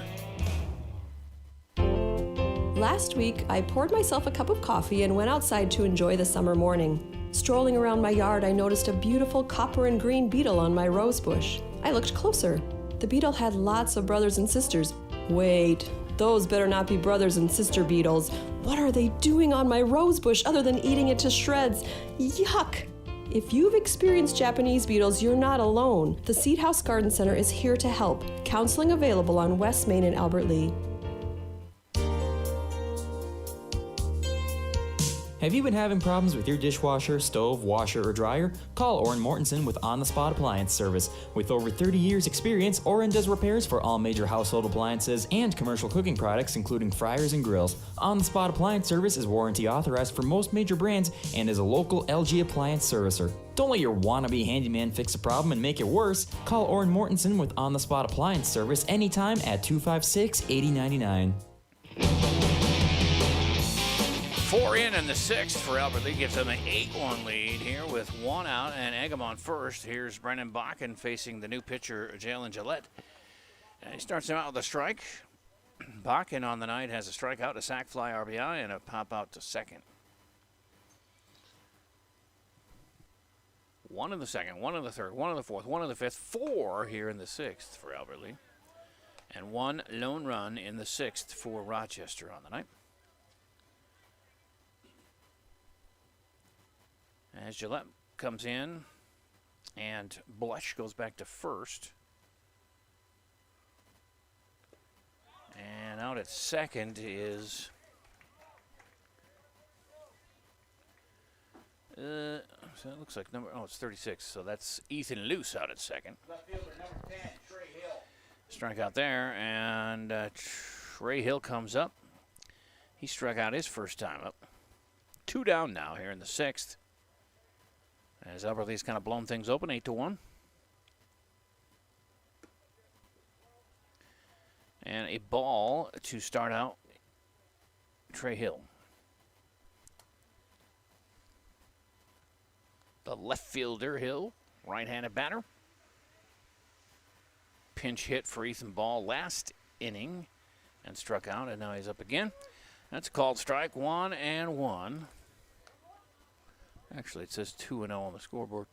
Last week, I poured myself a cup of coffee and went outside to enjoy the summer morning. Strolling around my yard, I noticed a beautiful copper and green beetle on my rose bush. I looked closer. The beetle had lots of brothers and sisters. Wait, those better not be brothers and sister beetles. What are they doing on my rose bush other than eating it to shreds? Yuck! If you've experienced Japanese beetles, you're not alone. The Seed House Garden Center is here to help. Counseling available on West Main and Albert Lee. Have you been having problems with your dishwasher, stove, washer, or dryer? Call Orrin Mortensen with On the Spot Appliance Service. With over 30 years experience, Orrin does repairs for all major household appliances and commercial cooking products, including fryers and grills. On the Spot Appliance Service is warranty authorized for most major brands and is a local LG appliance servicer. Don't let your wannabe handyman fix a problem and make it worse. Call Orrin Mortensen with On the Spot Appliance Service anytime at 256-8099. 4 in the 6th for Albert Lee gives them an 8-1 lead here with 1 out and Egham on first. Here's Brennan Bakken facing the new pitcher, Jalen Gillette. And he starts him out with a strike. Bakken on the night has a strikeout, a sac fly RBI, and a pop out to second. 1 in the second, 1 in the third, 1 in the fourth, 1 in the fifth, 4 here in the 6th for Albert Lee. And 1 lone run in the 6th for Rochester on the night. As Gillette comes in, and Blush goes back to first. And out at second is so it looks like it's 36, so that's Ethan Luce out at second. Left fielder number 10, Trey Hill. Strikeout there, and Trey Hill comes up. He struck out his first time up. 2 down now here in the 6th. As Albert Lee's kind of blown things open, 8-1. And a ball to start out Trey Hill. The left fielder, Hill, right-handed batter. Pinch hit for Ethan Ball last inning and struck out, and now he's up again. That's called strike 1-1. Actually, it says 2-0 on the scoreboard,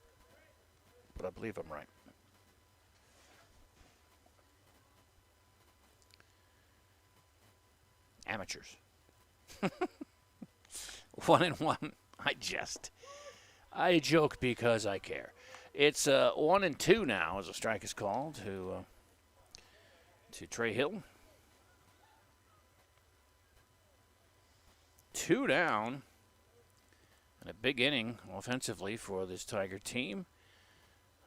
but I believe I'm right. Amateurs. 1-1. I joke because I care. It's 1-2 now as a strike is called to Trey Hill. 2 down. And a big inning offensively for this Tiger team.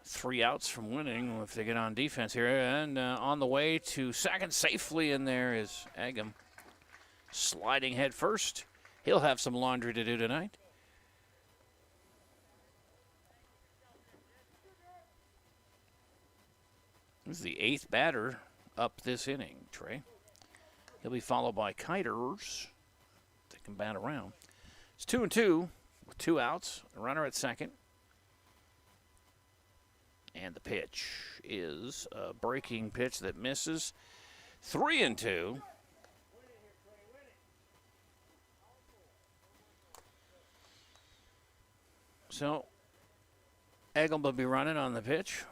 3 outs from winning if they get on defense here. And on the way to second safely in there is Egham. Sliding head first. He'll have some laundry to do tonight. This is the 8th batter up this inning, Trey. He'll be followed by Kiters. They can bat around. It's 2-2 with 2 outs. A runner at second. And the pitch is a breaking pitch that misses. 3-2. So, Egham will be running on the pitch.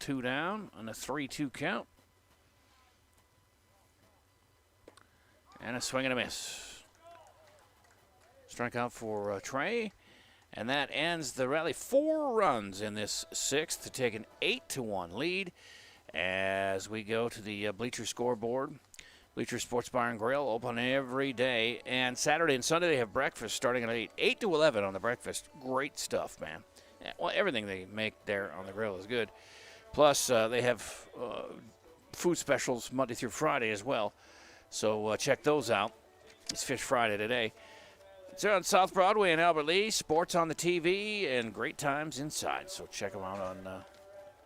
2 down on a 3-2 count. And a swing and a miss. Strikeout for Trey. And that ends the rally. 4 runs in this 6th to take an 8-1 lead as we go to the Bleacher scoreboard. Bleacher Sports Bar and Grill open every day. And Saturday and Sunday they have breakfast starting at 8. 8 to 11 on the breakfast. Great stuff, man. Yeah, well, everything they make there on the grill is good. Plus, they have food specials Monday through Friday as well. So check those out. It's Fish Friday today. It's on South Broadway in Albert Lee. Sports on the TV and great times inside. So check them out on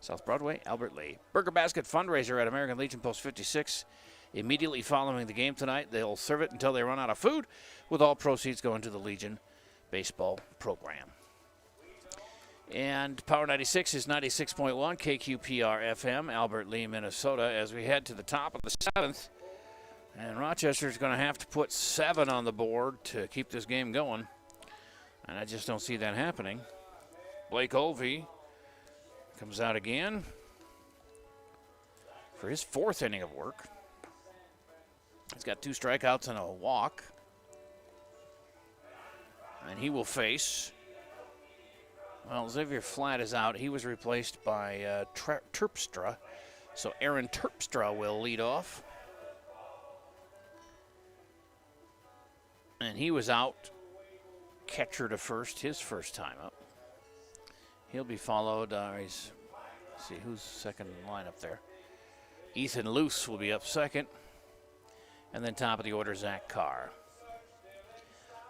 South Broadway, Albert Lee. Burger Basket fundraiser at American Legion Post 56. Immediately following the game tonight, they'll serve it until they run out of food, with all proceeds going to the Legion baseball program. And Power 96 is 96.1 KQPR FM, Albert Lee, Minnesota, as we head to the top of the 7th. And Rochester's going to have to put 7 on the board to keep this game going. And I just don't see that happening. Blake Olvey comes out again for his 4th inning of work. He's got 2 strikeouts and a walk. And he will face, well, Xavier Flatt is out. He was replaced by Terpstra. So Aaron Terpstra will lead off. And he was out, catcher to first, his first time up. He'll be followed, let's see, who's second in line up there? Ethan Luce will be up second. And then top of the order, Zach Carr.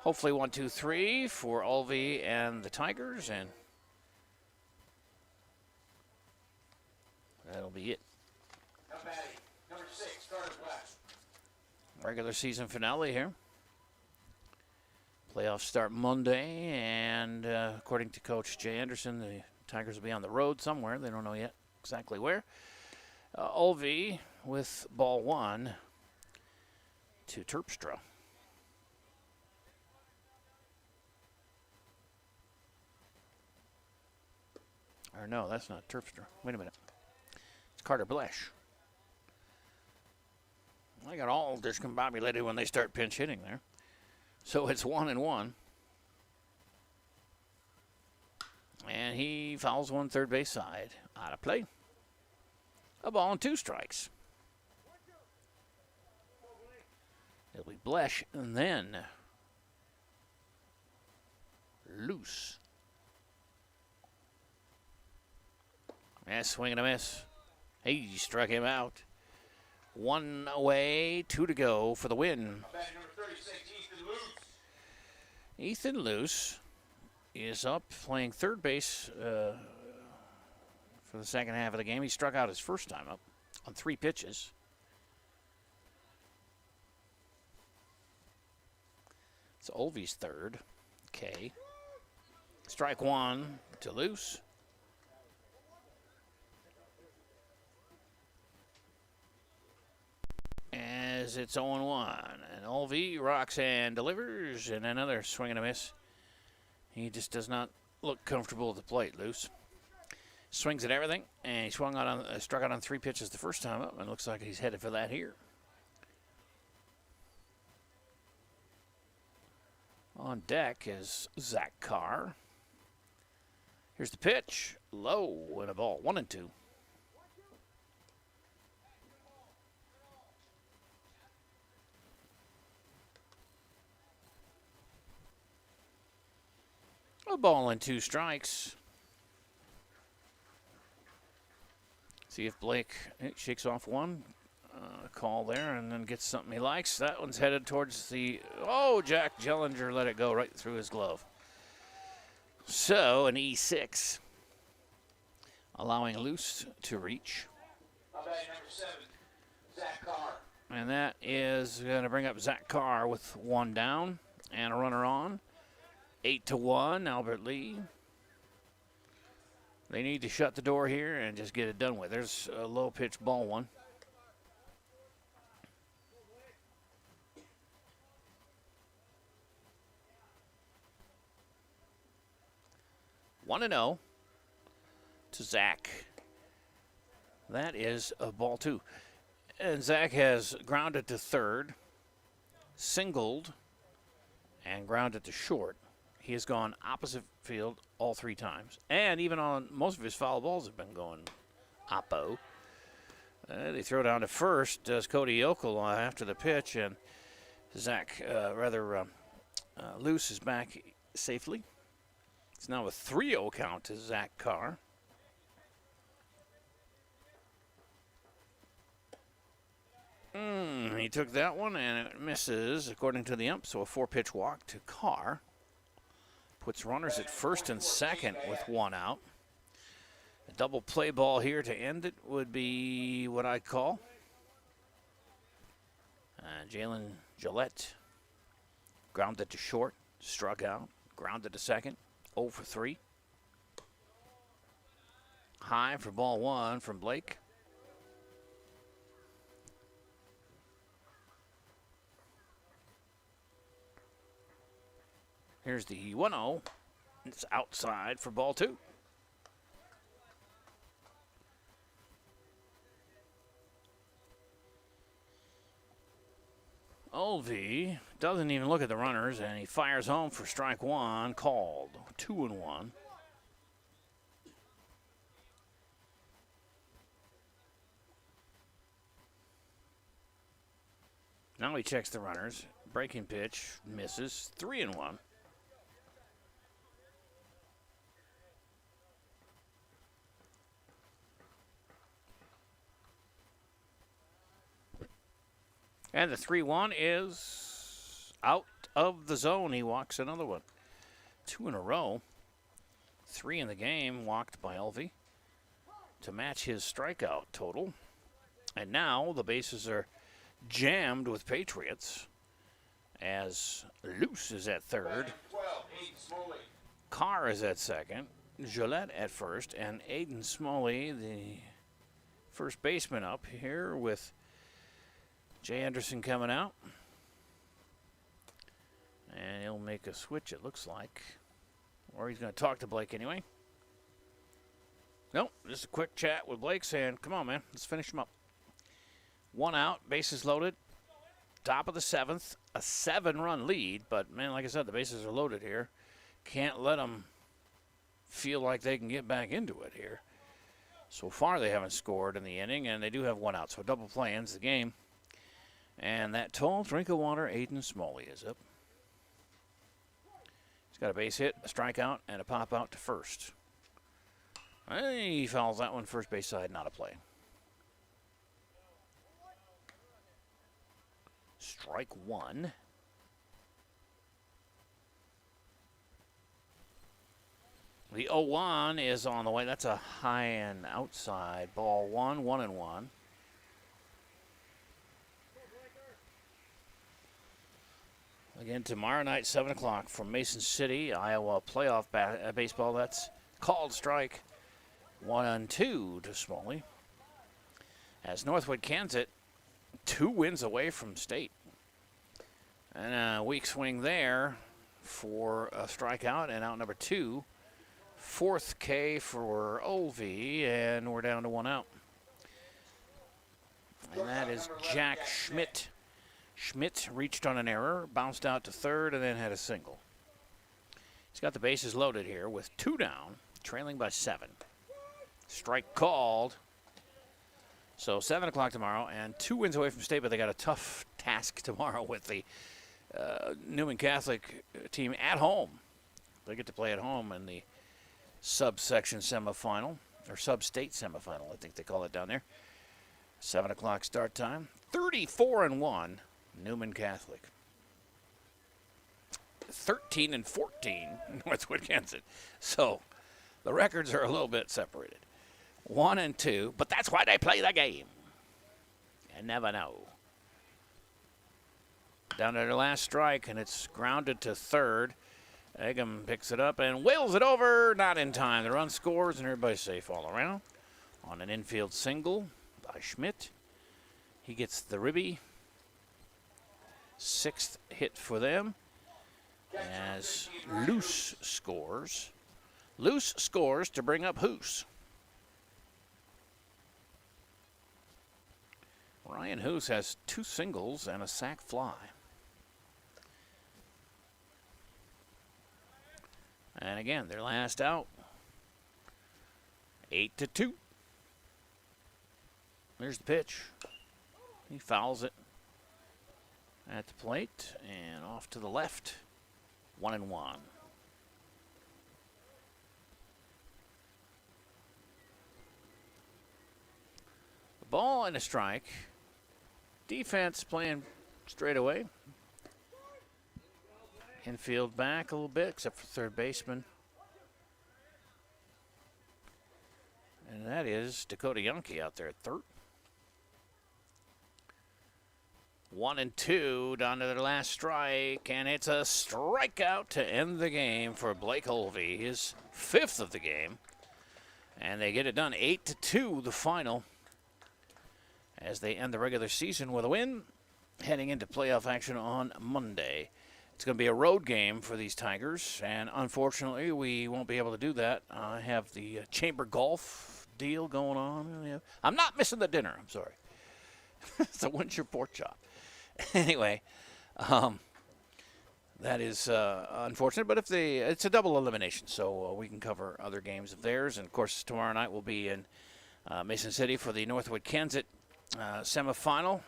Hopefully 1, 2, 3 for Olvey and the Tigers, and that'll be it. Number 6, Carter West. Regular season finale here. Playoffs start Monday, and according to Coach Jay Anderson, the Tigers will be on the road somewhere. They don't know yet exactly where. Olvey with ball 1 to Terpstra. Or no, that's not Terpstra. Wait a minute. It's Carter Blesh. I got all discombobulated when they start pinch hitting there. So it's 1-1. And he fouls one third base side. Out of play. A ball and 2 strikes. It'll be Blesh and then Loose. Yeah, swing and a miss. He struck him out. 1 away, 2 to go for the win. Number 36, Ethan Luce. Ethan Luce is up playing third base for the second half of the game. He struck out his first time up on 3 pitches. It's Olvey's third. Okay. Strike 1 to Luce. As it's 0-1. And Olvey rocks and delivers, and another swing and a miss. He just does not look comfortable at the plate, Luce. Swings at everything, and he struck out on 3 pitches the first time up, and looks like he's headed for that here. On deck is Zach Carr. Here's the pitch. Low and a ball. 1-2. A ball and 2 strikes. See if Blake shakes off one call there and then gets something he likes. That one's headed towards the... Oh, Jack Jellinger let it go right through his glove. So, an E6. Allowing Luce to reach. Number 7, Zach Carr. And that is going to bring up Zach Carr with 1 down and a runner on. 8-1, Albert Lee. They need to shut the door here and just get it done with. There's a low pitch ball 1. One and 0 to Zach. That is a ball 2. And Zach has grounded to third, singled, and grounded to short. He has gone opposite field all 3 times. And even on most of his foul balls have been going oppo. They throw down to first, does Cody Yokel after the pitch, and Zach, Luce is back safely. It's now a 3-0 count to Zach Carr. He took that one, and it misses, according to the ump, so a 4-pitch walk to Carr. Puts runners at first and second with 1 out. Double play ball here to end it would be what I'd call. Jalen Gillette grounded to short, struck out, grounded to second, 0 for 3. High for ball 1 from Blake. Here's the 1-0. It's outside for ball 2. Olvey doesn't even look at the runners, and he fires home for strike 1, called 2-1. Now he checks the runners. Breaking pitch misses, 3-1. And the 3-1 is out of the zone. He walks another one. 2 in a row. 3 in the game, walked by Elvey to match his strikeout total. And now the bases are jammed with Patriots as Luce is at third. Carr is at second. Gillette at first. And Aiden Smalley, the first baseman, up here with Jay Anderson coming out. And he'll make a switch, it looks like. Or he's going to talk to Blake anyway. Nope, just a quick chat with Blake saying, come on, man, let's finish him up. 1 out, bases loaded. Top of the 7th, a 7-run lead. But, man, like I said, the bases are loaded here. Can't let them feel like they can get back into it here. So far, they haven't scored in the inning, and they do have 1 out. So double play ends the game. And that tall drink of water, Aiden Smalley, is up. He's got a base hit, a strikeout, and a pop out to first. He fouls that one first base side, not a play. Strike 1. The 0-1 is on the way. That's a high and outside. Ball 1, 1-1. Again, tomorrow night, 7 o'clock from Mason City, Iowa playoff baseball. That's called strike 1-2 to Smalley. As Northwood cans it, 2 wins away from state. And a weak swing there for a strikeout and out number 2. 4th K for Olvey, and we're down to 1 out. And that is Jack Schmidt. Schmidt reached on an error, bounced out to third, and then had a single. He's got the bases loaded here with 2 down, trailing by 7. Strike called. So 7 o'clock tomorrow, and 2 wins away from state, but they got a tough task tomorrow with the Newman Catholic team at home. They get to play at home in the subsection semifinal, or sub-state semifinal, I think they call it down there. 7 o'clock start time. 34-1. Newman Catholic. 13-14, Northwood, Kansas. So the records are a little bit separated. 1-2, but that's why they play the game. You never know. Down to their last strike, and it's grounded to third. Eggum picks it up and wheels it over. Not in time. The run scores, and everybody's safe all around. On an infield single by Schmidt. He gets the ribby. 6th hit for them as Luce scores. Luce scores to bring up Hoos. Ryan Hoos has 2 singles and a sac fly. And again, their last out. 8-2. There's the pitch. He fouls it at the plate and off to the left. 1-1. The ball and a strike. Defense playing straight away. Infield back a little bit, except for third baseman. And And that is Dakota Yonke out there at third. 1-2 down to their last strike, and it's a strikeout to end the game for Blake Holvey, his 5th of the game. And they get it done 8-2, the final, as they end the regular season with a win, heading into playoff action on Monday. It's going to be a road game for these Tigers, and unfortunately, we won't be able to do that. I have the chamber golf deal going on. I'm not missing the dinner. I'm sorry. It's a Winshire pork chop. Anyway, that is unfortunate, but it's a double elimination, so we can cover other games of theirs. And, of course, tomorrow night we'll be in Mason City for the Northwood Kensett semifinal.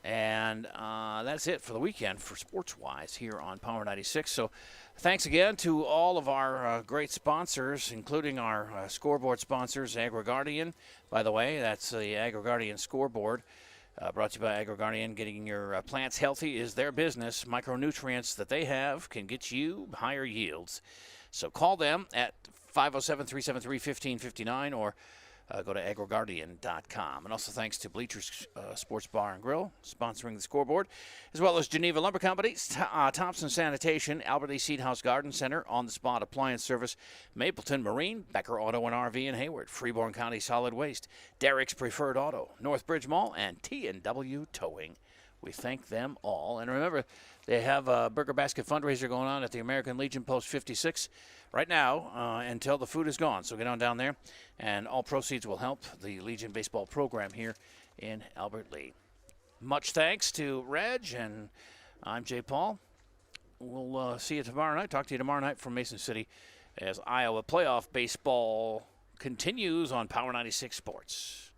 And that's it for the weekend for sports-wise here on Power 96. So thanks again to all of our great sponsors, including our scoreboard sponsors, AgriGuardian. By the way, that's the AgriGuardian scoreboard. Brought to you by AgriGuardian. Getting your plants healthy is their business. Micronutrients that they have can get you higher yields. So call them at 507-373-1559 or go to agriguardian.com. And also thanks to Bleachers Sports Bar and Grill, sponsoring the scoreboard, as well as Geneva Lumber Company, Thompson Sanitation, Albert E. Seed Garden Center, On the Spot Appliance Service, Mapleton Marine, Becker Auto and RV in Hayward, Freeborn County Solid Waste, Derek's Preferred Auto, Northbridge Mall, and T&W Towing. We thank them all. And remember, they have a Burger Basket fundraiser going on at the American Legion Post 56 right now until the food is gone. So get on down there, and all proceeds will help the Legion baseball program here in Albert Lee. Much thanks to Reg, and I'm Jay Paul. We'll see you tomorrow night. Talk to you tomorrow night from Mason City as Iowa playoff baseball continues on Power 96 Sports.